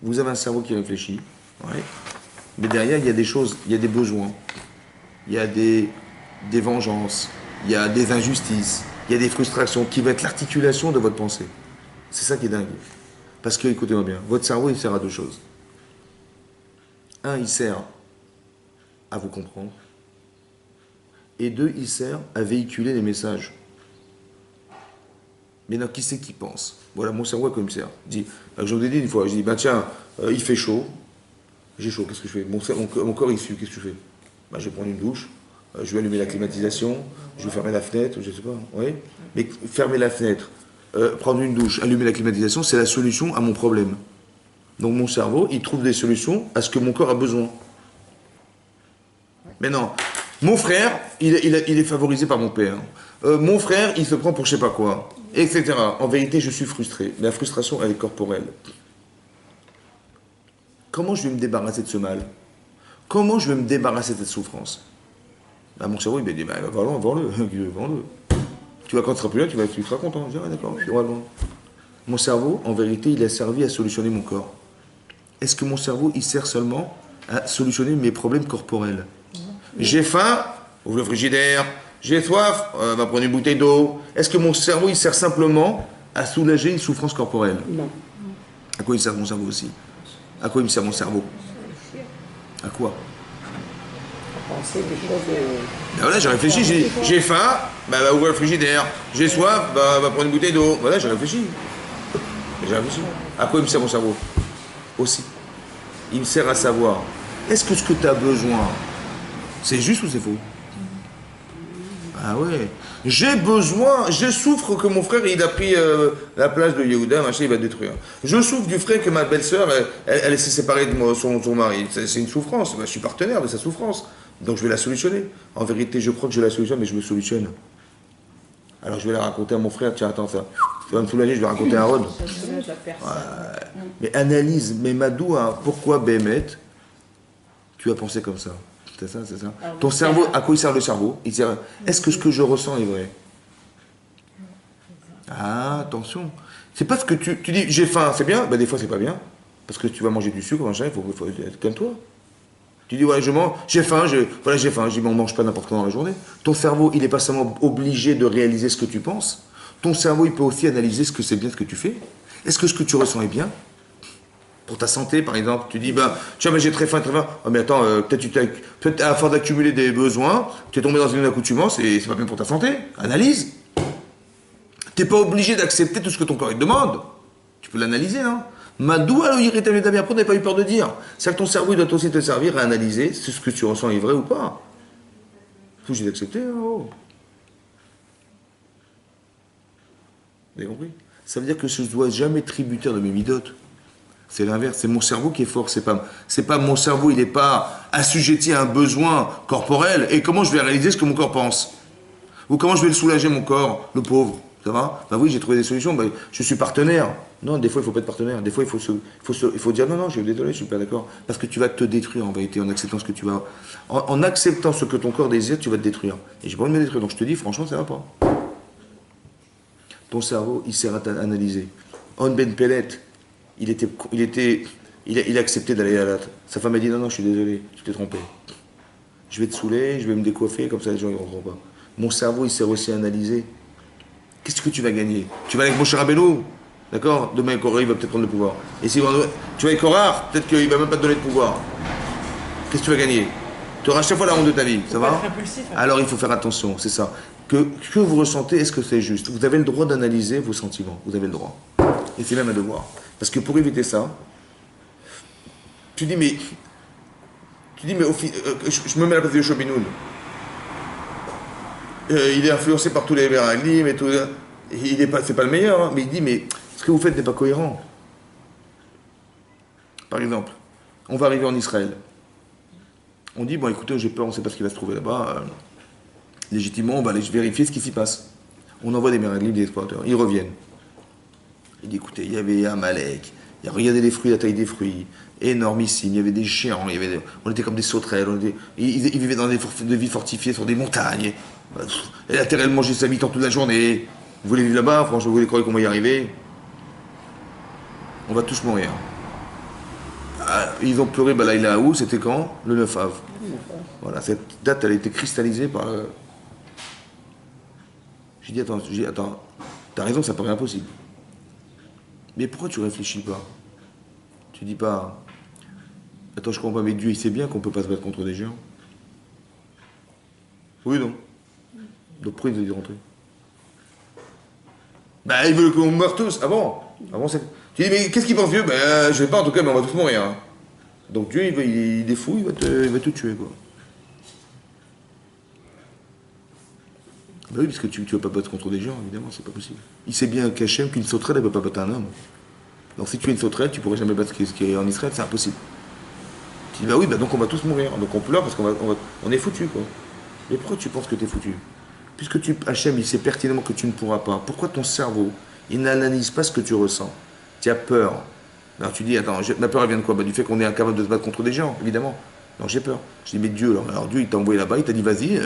Vous avez un cerveau qui réfléchit, ouais. Mais derrière, il y a des choses, il y a des besoins, il y a des vengeances, il y a des injustices, il y a des frustrations qui vont être l'articulation de votre pensée. C'est ça qui est dingue. Parce que, écoutez-moi bien, votre cerveau, il sert à deux choses. Un, il sert à vous comprendre. Et deux, il sert à véhiculer les messages. Mais non, qui c'est qui pense? Voilà, mon cerveau, comme ça. Je vous ai dit une fois, je dis, tiens, il fait chaud. J'ai chaud, qu'est-ce que je fais? Mon corps, il sue, qu'est-ce que je fais? Je vais prendre une douche, je vais allumer la climatisation, je vais fermer la fenêtre, je ne sais pas. Oui. Mais fermer la fenêtre, prendre une douche, allumer la climatisation, c'est la solution à mon problème. Donc mon cerveau, il trouve des solutions à ce que mon corps a besoin. Mais non, mon frère, il est favorisé par mon père. Mon frère, il se prend pour je sais pas quoi. etc. En vérité, je suis frustré. La frustration, elle est corporelle. Comment je vais me débarrasser de ce mal? Comment je vais me débarrasser de cette souffrance? Bah, mon cerveau, il m'a dit, bah, vends-le. Tu vas, quand tu seras plus là, tu seras content. Je dis, ah, d'accord, je vais le vendre. Mon cerveau, en vérité, il a servi à solutionner mon corps. Est-ce que mon cerveau, il sert seulement à solutionner mes problèmes corporels? J'ai faim, ouvre le frigidaire. J'ai soif, va prendre une bouteille d'eau. Est-ce que mon cerveau, il sert simplement à soulager une souffrance corporelle? Non. À quoi il sert mon cerveau aussi? À quoi il me sert mon cerveau? À quoi? Penser des choses. Ben voilà, j'ai réfléchi, j'ai faim, bah, va ouvrir le frigidaire. J'ai soif, bah, va prendre une bouteille d'eau. Voilà, j'ai réfléchi. J'ai réfléchi. À quoi il me sert mon cerveau? Aussi. Il me sert à savoir, est-ce que ce que tu as besoin, c'est juste ou c'est faux? Ah ouais. J'ai besoin, je souffre que mon frère il a pris la place de Yehuda, machin, il va détruire. Je souffre du frère que ma belle-sœur, elle s'est séparée de son mari. C'est une souffrance. Bah, je suis partenaire de sa souffrance. Donc je vais la solutionner. En vérité, je crois que je la solutionne, mais je me solutionne. Alors je vais la raconter à mon frère, tiens, attends, ça va me soulager, je vais raconter à Rod. Mais analyse, mais Madou, hein, pourquoi Bémet, tu as pensé comme ça? C'est ça, c'est ça. Ton cerveau, à quoi il sert le cerveau? Il sert. Est-ce que ce que je ressens est vrai? Ah, attention. C'est pas ce que tu dis, j'ai faim, c'est bien? Ben, des fois, c'est pas bien. Parce que tu vas manger du sucre, machin, il faut être comme toi. Tu dis, ouais, je mange, j'ai faim, voilà, j'ai faim. Je dis, mais on mange pas n'importe quand dans la journée. Ton cerveau, il n'est pas seulement obligé de réaliser ce que tu penses. Ton cerveau, il peut aussi analyser ce que c'est bien ce que tu fais. Est-ce que ce que tu ressens est bien? Pour ta santé, par exemple, tu dis, ben, tiens, j'ai très faim, très faim. Oh, mais attends, peut-être à force d'accumuler des besoins, tu es tombé dans une accoutumance et c'est pas bien pour ta santé. Analyse. Tu n'es pas obligé d'accepter tout ce que ton corps te demande. Tu peux l'analyser, hein. Madou alors irrité d'abord, après, tu n'as pas eu peur de dire. C'est que ton cerveau, il doit aussi te servir à analyser si ce que tu ressens est vrai ou pas. Faut que j'ai d'accepter, hein, oh. Vous avez compris? Ça veut dire que je ne dois jamais être tributaire de mes midotes. C'est l'inverse, c'est mon cerveau qui est fort, c'est pas mon cerveau, il n'est pas assujetti à un besoin corporel. Et comment je vais réaliser ce que mon corps pense? Ou comment je vais le soulager, mon corps, le pauvre? Ça va? Ben oui, j'ai trouvé des solutions, ben, je suis partenaire. Non, des fois, il ne faut pas être partenaire. Des fois, il faut dire non, non, je suis désolé, je ne suis pas d'accord. Parce que tu vas te détruire en vérité, en acceptant ce que tu vas. En acceptant ce que ton corps désire, tu vas te détruire. Et j'ai pas envie de me détruire. Donc je te dis, franchement, ça ne va pas. Ton cerveau, il sert à t'analyser. On Ben Pellet, il a accepté d'aller à la. Sa femme a dit non, non, je suis désolé, tu t'es trompé. Je vais te saouler, je vais me décoiffer, comme ça les gens ne rentreront pas. Mon cerveau, il sert aussi à analyser. Qu'est-ce que tu vas gagner? Tu vas avec mon cher Rabbeinu, d'accord? Demain, Korah, il va peut-être prendre le pouvoir. Et si tu vas avec Korah, peut-être qu'il ne va même pas te donner de pouvoir. Qu'est-ce que tu vas gagner? Tu auras chaque fois la honte de ta vie, ça va? Alors il faut faire attention, c'est ça. Que vous ressentez, est-ce que c'est juste? Vous avez le droit d'analyser vos sentiments, vous avez le droit. Et c'est même un devoir. Parce que pour éviter ça, tu dis, mais je me mets à la place de Yoshua Ben-Nun. Il est influencé par tous les Meralim et tout. C'est pas le meilleur, hein, mais il dit, mais ce que vous faites n'est pas cohérent. Par exemple, on va arriver en Israël. On dit, bon écoutez, j'ai peur, on ne sait pas ce qui va se trouver là-bas. Légitimement, on va aller vérifier ce qui s'y passe. On envoie des Meralim, des explorateurs. Ils reviennent. Il dit, écoutez, il y avait un Malek. Regardez les fruits, la taille des fruits. Énormissime. Il y avait des géants. On était comme des sauterelles. Ils vivaient dans des vies fortifiées sur des montagnes. Et la terre, elle mangeait sa vie toute la journée. Vous voulez vivre là-bas? Franchement, vous voulez croire qu'on va y arriver? On va tous mourir. Ils ont pleuré Balaïla où? C'était quand? Le 9 av. Voilà, cette date, elle a été cristallisée par. J'ai dit, attends, t'as raison, ça paraît impossible. Mais pourquoi tu réfléchis pas? Tu dis pas, attends, je comprends pas, mais Dieu, il sait bien qu'on peut pas se battre contre des géants. Oui, non. Donc pourquoi il nous a dit de rentrer? Ben, il veut qu'on meure tous. Ah bon? Tu dis, mais qu'est-ce qu'il pense Dieu? Ben, je sais pas, en tout cas, mais on va tous mourir. Hein. Donc Dieu, il est fou, il va te tuer, quoi. Ben oui, parce que tu ne vas pas battre contre des gens, évidemment, c'est pas possible. Il sait bien qu'Hachem, qu'une sauterelle, elle ne peut pas battre un homme. Donc si tu es une sauterelle, tu ne pourrais jamais battre ce qui est en Israël, c'est impossible. Tu dis, donc on va tous mourir. Donc on pleure parce qu'on est foutu, quoi. Mais pourquoi tu penses que tu es foutu? puisque Hachem, il sait pertinemment que tu ne pourras pas, pourquoi ton cerveau, il n'analyse pas ce que tu ressens? Tu as peur. Alors tu dis, attends, ma peur, elle vient de quoi? Du fait qu'on est incapable de se battre contre des gens, évidemment. Non, j'ai peur. Je dis, mais Dieu, alors Dieu, il t'a envoyé là-bas, il t'a dit, vas-y,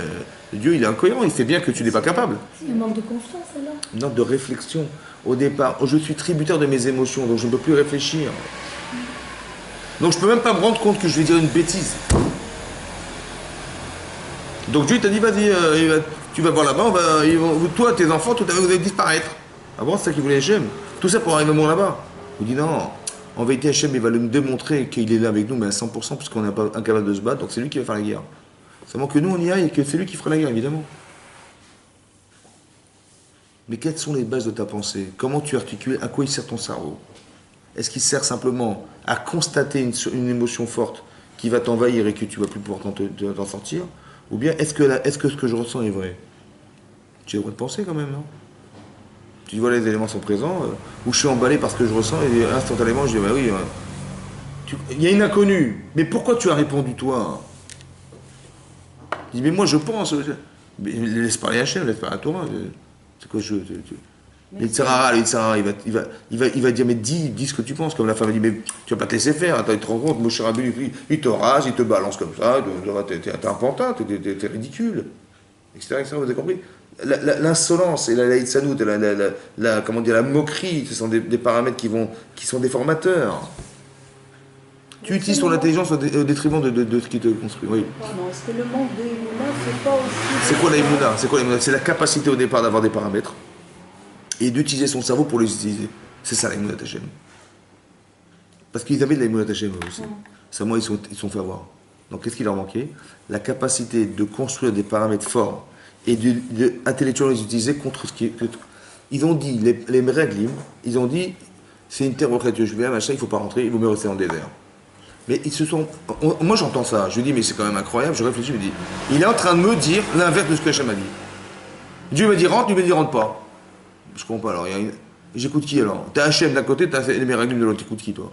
Dieu, il est incohérent, il sait bien que tu n'es pas capable. C'est un manque de confiance alors. Non, de réflexion. Au départ, je suis tributaire de mes émotions, donc je ne peux plus réfléchir. Donc je ne peux même pas me rendre compte que je vais dire une bêtise. Donc Dieu t'a dit, vas-y, tu vas voir là-bas, toi, tes enfants, vous allez disparaître. Ah bon, c'est ça qu'il voulait Hachem? Tout ça pour arriver au moment là-bas. Il dit non, en vérité Hachem, il va nous démontrer qu'il est là avec nous, mais à 100%, puisqu'on n'est pas incapable de se battre, donc c'est lui qui va faire la guerre. Seulement que nous, on y aille et que c'est lui qui fera la guerre, évidemment. Mais quelles sont les bases de ta pensée? Comment tu articules? À quoi il sert ton cerveau? Est-ce qu'il sert simplement à constater une émotion forte qui va t'envahir et que tu ne vas plus pouvoir t'en sortir? Ou bien est-ce que ce que je ressens est vrai? Tu as le droit de penser quand même, non? Tu dis voilà, les éléments sont présents, ou je suis emballé parce que je ressens, et instantanément je dis bah oui. Il y a une inconnue, mais pourquoi tu as répondu toi? Je dis mais moi je pense. Mais laisse parler Hachem, laisse parler à Torah. C'est quoi il va dire mais dis ce que tu penses, comme la femme dit mais tu vas pas te laisser faire, attends, il te rend compte, Moshe Rabbeinu il te rase, il te balance comme ça, t'es un pantin, t'es ridicule, etc., vous avez compris? L'insolence et la laïdsanout, comment dire, la moquerie, ce sont des paramètres qui sont déformateurs. Tu utilises ton intelligence au détriment de ce qui te construit. Oui. Pardon, est-ce que le manque de Emouna, c'est pas aussi... C'est quoi l'Emouna? C'est la capacité au départ d'avoir des paramètres et d'utiliser son cerveau pour les utiliser. C'est ça l'Emouna Hachem. Parce qu'ils avaient de l'Emouna Hachem aussi. Seulement ils sont fait avoir. Donc qu'est-ce qui leur manquait? La capacité de construire des paramètres forts et intellectuellement les utiliser contre ce qui est... Ils ont dit, les Meraglim, ils ont dit, c'est une terre retraite de Juvéa, machin, il ne faut pas rentrer, il vaut mieux rester en désert. Mais ils se sont... Moi j'entends ça, je dis mais c'est quand même incroyable, je réfléchis, je me dis, il est en train de me dire l'inverse de ce que Hachem a dit. Dieu me dit rentre, Dieu me dit rentre pas. Je comprends pas alors, j'écoute qui alors? T'as Hachem d'un côté, t'as les Meraglim de l'autre, t'écoutes qui toi?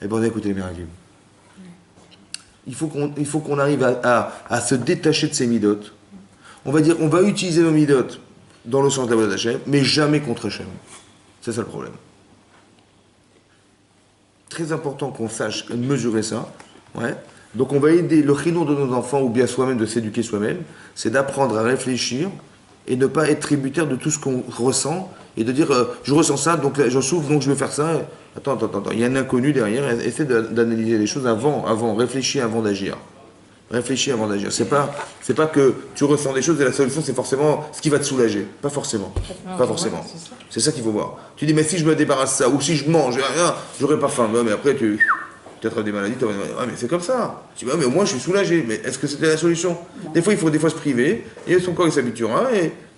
Eh ben on a écouté les Meraglim. Il faut qu'on arrive à se détacher de ces midotes. On va dire, on va utiliser nos midotes dans le sens de la voie d'Hachem, mais jamais contre Hachem. C'est ça le problème. Très important qu'on sache mesurer ça. Ouais. Donc on va aider le chinour de nos enfants, ou bien soi-même de s'éduquer soi-même, c'est d'apprendre à réfléchir et ne pas être tributaire de tout ce qu'on ressent, et de dire, je ressens ça, donc je souffre, donc je vais faire ça. Attends, il y a un inconnu derrière, essaie d'analyser les choses avant, réfléchis avant d'agir. Réfléchis avant d'agir. C'est pas que tu ressens des choses et la solution c'est forcément ce qui va te soulager. Pas forcément. Pas forcément. C'est ça qu'il faut voir. Tu dis mais si je me débarrasse de ça ou si je mange, j'aurai pas faim. Mais après tu attrapes des maladies, tu vas dire ah mais c'est comme ça. Tu dis ah mais au moins je suis soulagé. Mais est-ce que c'était la solution? Des fois il faut se priver et son corps il s'habituera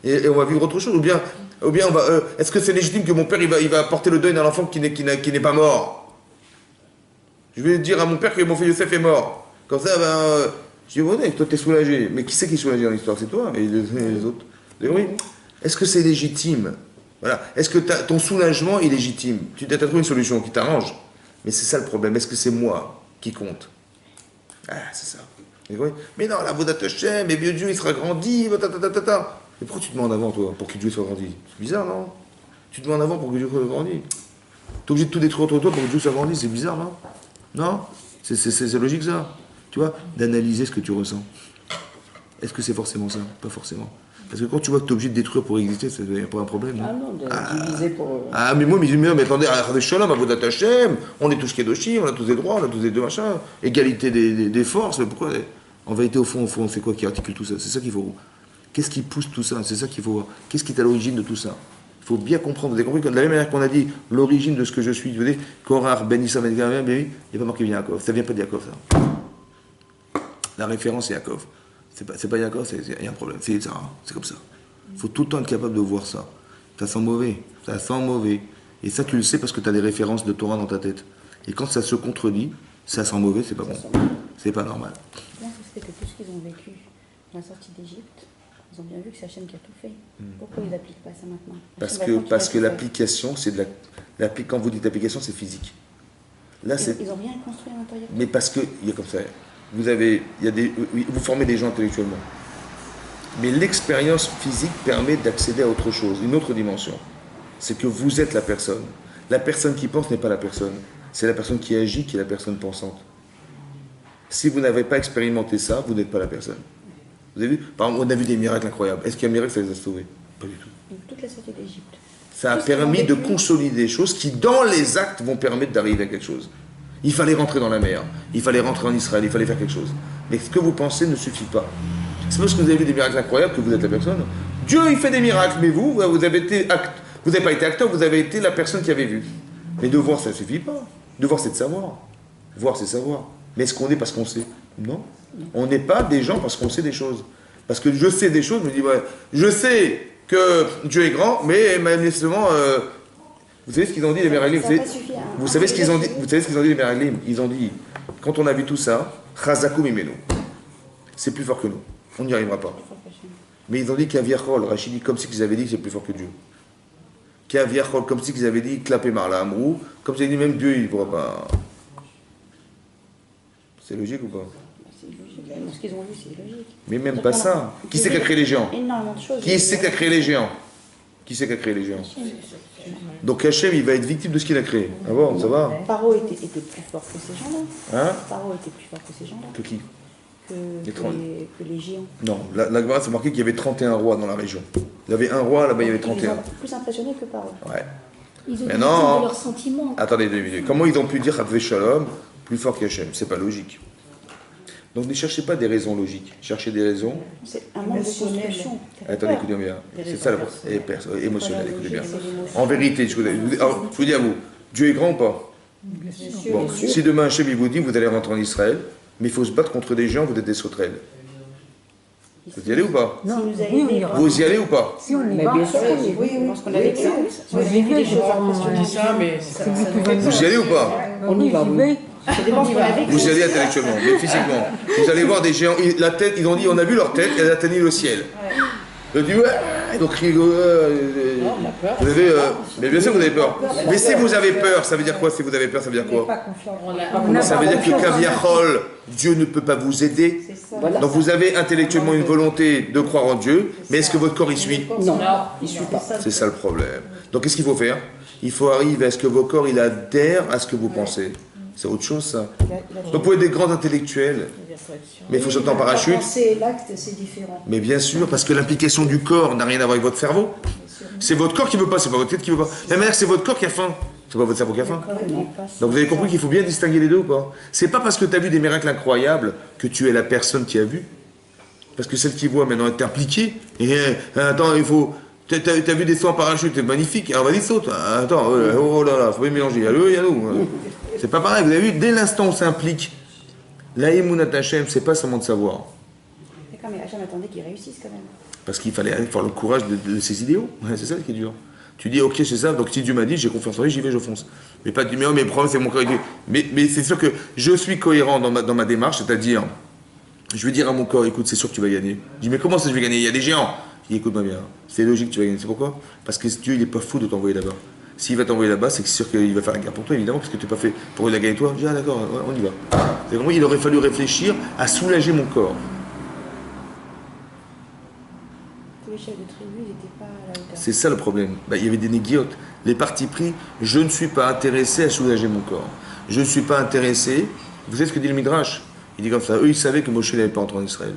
et on va vivre autre chose. Ou bien on va. Est-ce que c'est légitime que mon père il va porter le deuil d'un enfant qui n'est pas mort? Je vais dire à mon père que mon fils Youssef est mort. Comme ça, je dis, bon, toi t'es soulagé. Mais qui c'est qui est soulagé dans l'histoire? C'est toi et les autres. Oui. Est-ce que c'est légitime? Voilà. Est-ce que ton soulagement est légitime? Tu as trouvé une solution qui t'arrange. Mais c'est ça le problème. Est-ce que c'est moi qui compte? Ah, c'est ça. Mais non, la Vodat Hachem, mais vieux Dieu, il sera grandi. Et pourquoi tu te mets en avant, toi, pour que Dieu soit grandi? C'est bizarre, non? Tu te mets en avant pour que Dieu soit grandi. T'es obligé de tout détruire autour de toi pour que Dieu soit grandi. C'est bizarre, non? Non? C'est logique, ça. Tu vois, d'analyser ce que tu ressens. Est-ce que c'est forcément ça? Pas forcément. Parce que quand tu vois que tu es obligé de détruire pour exister, ça n'est pas un problème. Non? Ah non, de diviser pour... Ah, mais moi, mais attendez, Shalom, à Vodat Hachem, on est tous Kedoshim, on a tous des droits, on a tous des deux machins, égalité des forces, mais pourquoi? En vérité, au fond, c'est quoi qui articule tout ça? C'est ça qu'il faut. Qu'est-ce qui pousse tout ça? C'est ça qu'il faut voir. Qu'est-ce qui est à l'origine de tout ça? Il faut bien comprendre. Vous avez compris que de la même manière qu'on a dit l'origine de ce que je suis, vous voyez, Korar, Ben Issa, Ben Gamer, il n'y a pas marqué Yaakov. Ça ne vient pas de Yaakov, ça. La référence c'est Yaakov. C'est pas Yaakov, il y a un problème. C'est ça, c'est comme ça. Il faut tout le temps être capable de voir ça. Ça sent mauvais. Ça sent mauvais. Et ça, tu le sais parce que tu as des références de Torah dans ta tête. Et quand ça se contredit, ça sent mauvais, c'est pas bon. C'est pas normal. Comment ça se fait que tout ce qu'ils ont vécu dans la sortie d'Égypte, ils ont bien vu que c'est Hachem qui a tout fait. Pourquoi ils n'appliquent pas ça maintenant? Parce que l'application, c'est de la... Quand vous dites application, c'est physique. Là, ils n'ont rien construit à l'intérieur. Mais parce que, il y a comme ça, vous formez des gens intellectuellement. Mais l'expérience physique permet d'accéder à autre chose, une autre dimension. C'est que vous êtes la personne. La personne qui pense n'est pas la personne. C'est la personne qui agit qui est la personne pensante. Si vous n'avez pas expérimenté ça, vous n'êtes pas la personne. Vous avez vu? Par exemple, on a vu des miracles incroyables. Est-ce qu'il y a un miracle, ça les a sauvés? Pas du tout. Donc, toute la sortie d'Égypte. Ça a permis de consolider des choses qui, dans les actes, vont permettre d'arriver à quelque chose. Il fallait rentrer dans la mer, il fallait rentrer en Israël, il fallait faire quelque chose. Mais ce que vous pensez ne suffit pas. C'est parce que vous avez vu des miracles incroyables que vous êtes la personne. Dieu, il fait des miracles, mais vous avez été vous n'avez pas été acteur, vous avez été la personne qui avait vu. Mais de voir, ça ne suffit pas. De voir, c'est de savoir. Voir, c'est savoir. Mais est-ce qu'on est parce qu'on sait? Non. On n'est pas des gens parce qu'on sait des choses. Parce que je sais des choses, je me dis, ouais, je sais que Dieu est grand, mais manifestement, vous savez ce qu'ils ont dit les Meraglim? Vous savez ce qu'ils ont dit? Vous savez ce qu'ils ont dit les Meraglim? Ils ont dit, quand on a vu tout ça, Chazakum imenu. C'est plus fort que nous. On n'y arrivera pas. Mais ils ont dit qu'Aviachol, Rachid dit comme si ils avaient dit que c'est plus fort que Dieu. Qu'Aviachol, comme si ils avaient dit Klapé Marla Amrou, comme si ils avaient dit même Dieu, il ne pourra pas. C'est logique ou pas? C'est logique. Ce qu'ils ont vu, c'est logique. Mais même pas ça. Qui c'est qui a créé les géants? Énormément de choses. Qui c'est qui a créé les géants? Qui c'est qui a créé les géants? Donc Hachem, il va être victime de ce qu'il a créé. Ah bon, ça va? Paro était plus fort que ces gens-là. Hein? Paro était plus fort que ces gens-là. Que qui? Que les géants. Non, la Gemara, c'est marqué qu'il y avait 31 rois dans la région. Il y avait un roi, là-bas il y avait Ils 31. sont plus impressionnés que Paro. Ouais. Ils ont Mais dit non. de leurs sentiments. Attendez 2 minutes. Comment ils ont pu dire Hadvé Shalom plus fort qu'Hachem? C'est pas logique. Donc ne cherchez pas des raisons logiques. Cherchez des raisons. C'est un manque de construction. Attendez, écoutez bien. C'est ça la émotionnelle, écoutez bien. En vérité, je vous dis à vous, Dieu est grand ou pas? Bon, si demain Hachem il vous dit vous allez rentrer en Israël, mais il faut se battre contre des gens, vous êtes des sauterelles. Vous y allez ou pas? Non, Vous y allez ou pas? Si on y mais va, bien sûr, oui, parce qu'on a vécu. On a j'y vécu des vais, choses On dit impressionnantes. ça, mais Vous y allez ou pas? on y va. Ça dépend ce qu'on a vécu. Vous y allez intellectuellement, mais physiquement. Vous allez voir des géants, la tête, ils ont dit, on a vu leur tête, elle atteignit le ciel. Ils ont dit, ouais, ils ont crié, on a peur. vous avez, mais bien sûr que vous avez peur. Mais si vous avez peur, ça veut dire quoi? Si vous avez peur, ça veut dire quoi? Pas confiance. On a Ça veut dire que Kaviachol, Dieu ne peut pas vous aider. Donc vous avez intellectuellement une volonté de croire en Dieu, mais est-ce que votre corps y suit? Non, il ne suit pas. C'est ça le problème. Donc qu'est-ce qu'il faut faire? Il faut arriver à ce que vos corps, il adhère à ce que vous pensez. C'est autre chose ça. Donc vous pouvez être des grands intellectuels, mais il faut sauter en parachute. C'est l'acte, c'est différent. Mais bien sûr, parce que l'implication du corps n'a rien à voir avec votre cerveau. C'est votre corps qui veut pas, c'est pas votre tête qui veut pas. La manière, c'est votre corps qui a faim. C'est pas votre cerveau qui a faim. Donc vous avez compris qu'il faut bien distinguer les deux ou pas? C'est pas parce que tu as vu des miracles incroyables que tu es la personne qui a vu. Parce que celle qui voit maintenant est impliquée. Et attends, il faut. T'as vu des sauts en parachute, c'est magnifique. Alors vas-y, saute. Attends, oh là là, faut pas mélanger. Allô, Yannou. C'est pas pareil, vous avez vu, dès l'instant où on s'implique, la Emunat Hashem, c'est pas seulement de savoir. D'accord, mais Hachem attendait qu'ils réussissent quand même. Parce qu'il fallait avoir le courage de ses idéaux. Ouais, c'est ça qui est dur. Tu dis, ok, c'est ça, donc si Dieu m'a dit, j'ai confiance en lui, j'y vais, je fonce. Mais pas du mais le problème, c'est mon corps. Mais c'est sûr que je suis cohérent dans ma démarche, c'est-à-dire, je vais dire à mon corps, écoute, c'est sûr que tu vas gagner. Je dis, mais comment ça je vais gagner? Il y a des géants. Il dit, écoute-moi bien, c'est logique que tu vas gagner. C'est pourquoi? Parce que Dieu, il n'est pas fou de t'envoyer là-bas. S'il va t'envoyer là-bas, c'est sûr qu'il va faire la guerre pour toi, évidemment, parce que tu n'es pas fait pour la gagner toi. Je dis, ah d'accord, ouais, on y va. C'est comme il aurait fallu réfléchir à soulager mon corps. Tous les chefs de tribu, ils n'étaient pas à la hauteur. C'est ça le problème. Il y avait des négiotes. Les partis pris, je ne suis pas intéressé à soulager mon corps. Je ne suis pas intéressé. Vous savez ce que dit le Midrash? Il dit comme ça, eux ils savaient que Moshe n'allait pas entrer en Israël.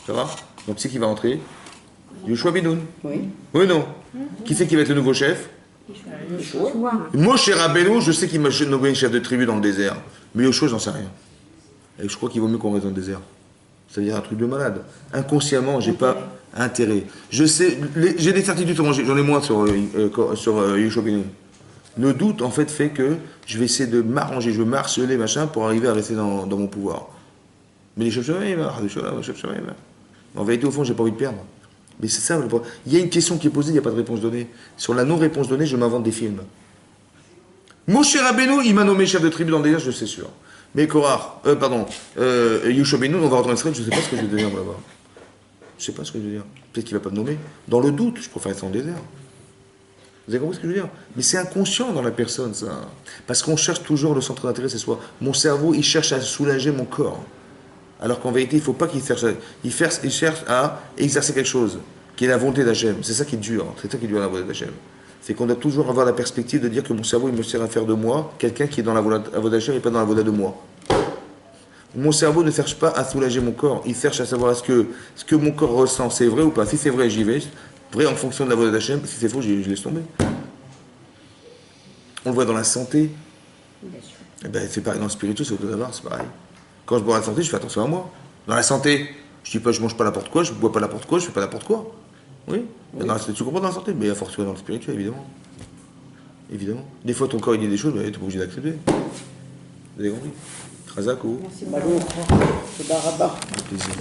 Ça va? Donc c'est qui va entrer? Yoshua Binoun. Oui. Oui, non. Qui c'est qui va être le nouveau chef? Moshe Rabbeinu, je sais qu'il m'a nommé chef de tribu dans le désert. Mais Yoshua, j'en sais rien. Et je crois qu'il vaut mieux qu'on reste dans le désert. Ça veut dire un truc de malade. Inconsciemment, j'ai pas intérêt. Je sais, j'ai des certitudes, j'en ai moins sur Yoshua Binoun. Le doute, en fait que je vais essayer de m'arranger, je veux m'harceler, machin, pour arriver à rester dans mon pouvoir. Mais les chefs en vérité, au fond, j'ai pas envie de perdre. Mais c'est ça le problème. Il y a une question qui est posée, il n'y a pas de réponse donnée. Sur la non-réponse donnée, je m'invente des films. Moshe Rabbeinu, il m'a nommé chef de tribu dans le désert, je sais sûr. Mais Korah, Yoshua Binoun, on va rentrer en Israël, je ne sais pas ce que je vais devenir là-bas. Je ne sais pas ce que je vais dire. Peut-être qu'il ne va pas me nommer. Dans le doute, je préfère être dans le désert. Vous avez compris ce que je veux dire? Mais c'est inconscient dans la personne, ça. Parce qu'on cherche toujours le centre d'intérêt, c'est soi. Mon cerveau, il cherche à soulager mon corps. Alors qu'en vérité, il ne faut pas qu'il cherche, il cherche à exercer quelque chose, qui est la volonté d'Hachem. C'est ça qui est dur, c'est ça qui est dur à la volonté d'Hachem. C'est qu'on doit toujours avoir la perspective de dire que mon cerveau, il me sert à faire de moi quelqu'un qui est dans la volonté d'Hachem et pas dans la volonté de moi. Mon cerveau ne cherche pas à soulager mon corps, il cherche à savoir ce que mon corps ressent, c'est vrai ou pas. Si c'est vrai, j'y vais. Vrai en fonction de la volonté d'Hachem. Si c'est faux, je laisse tomber. On le voit dans la santé. Bien sûr. Eh ben, c'est pareil dans le spirituel, c'est au d'abord, c'est pareil. Quand je bois la santé, je fais attention à moi. Dans la santé, je dis pas je mange pas n'importe quoi, je bois pas n'importe quoi, je fais pas n'importe quoi. Oui. Tu comprends dans la santé, mais il y a forcément dans le spirituel, évidemment. Évidemment. Des fois, ton corps il dit des choses, mais tu n'es pas obligé d'accepter. Vous avez compris? Razak ou? Merci Malou, beaucoup. Toda Rabba. Avec plaisir.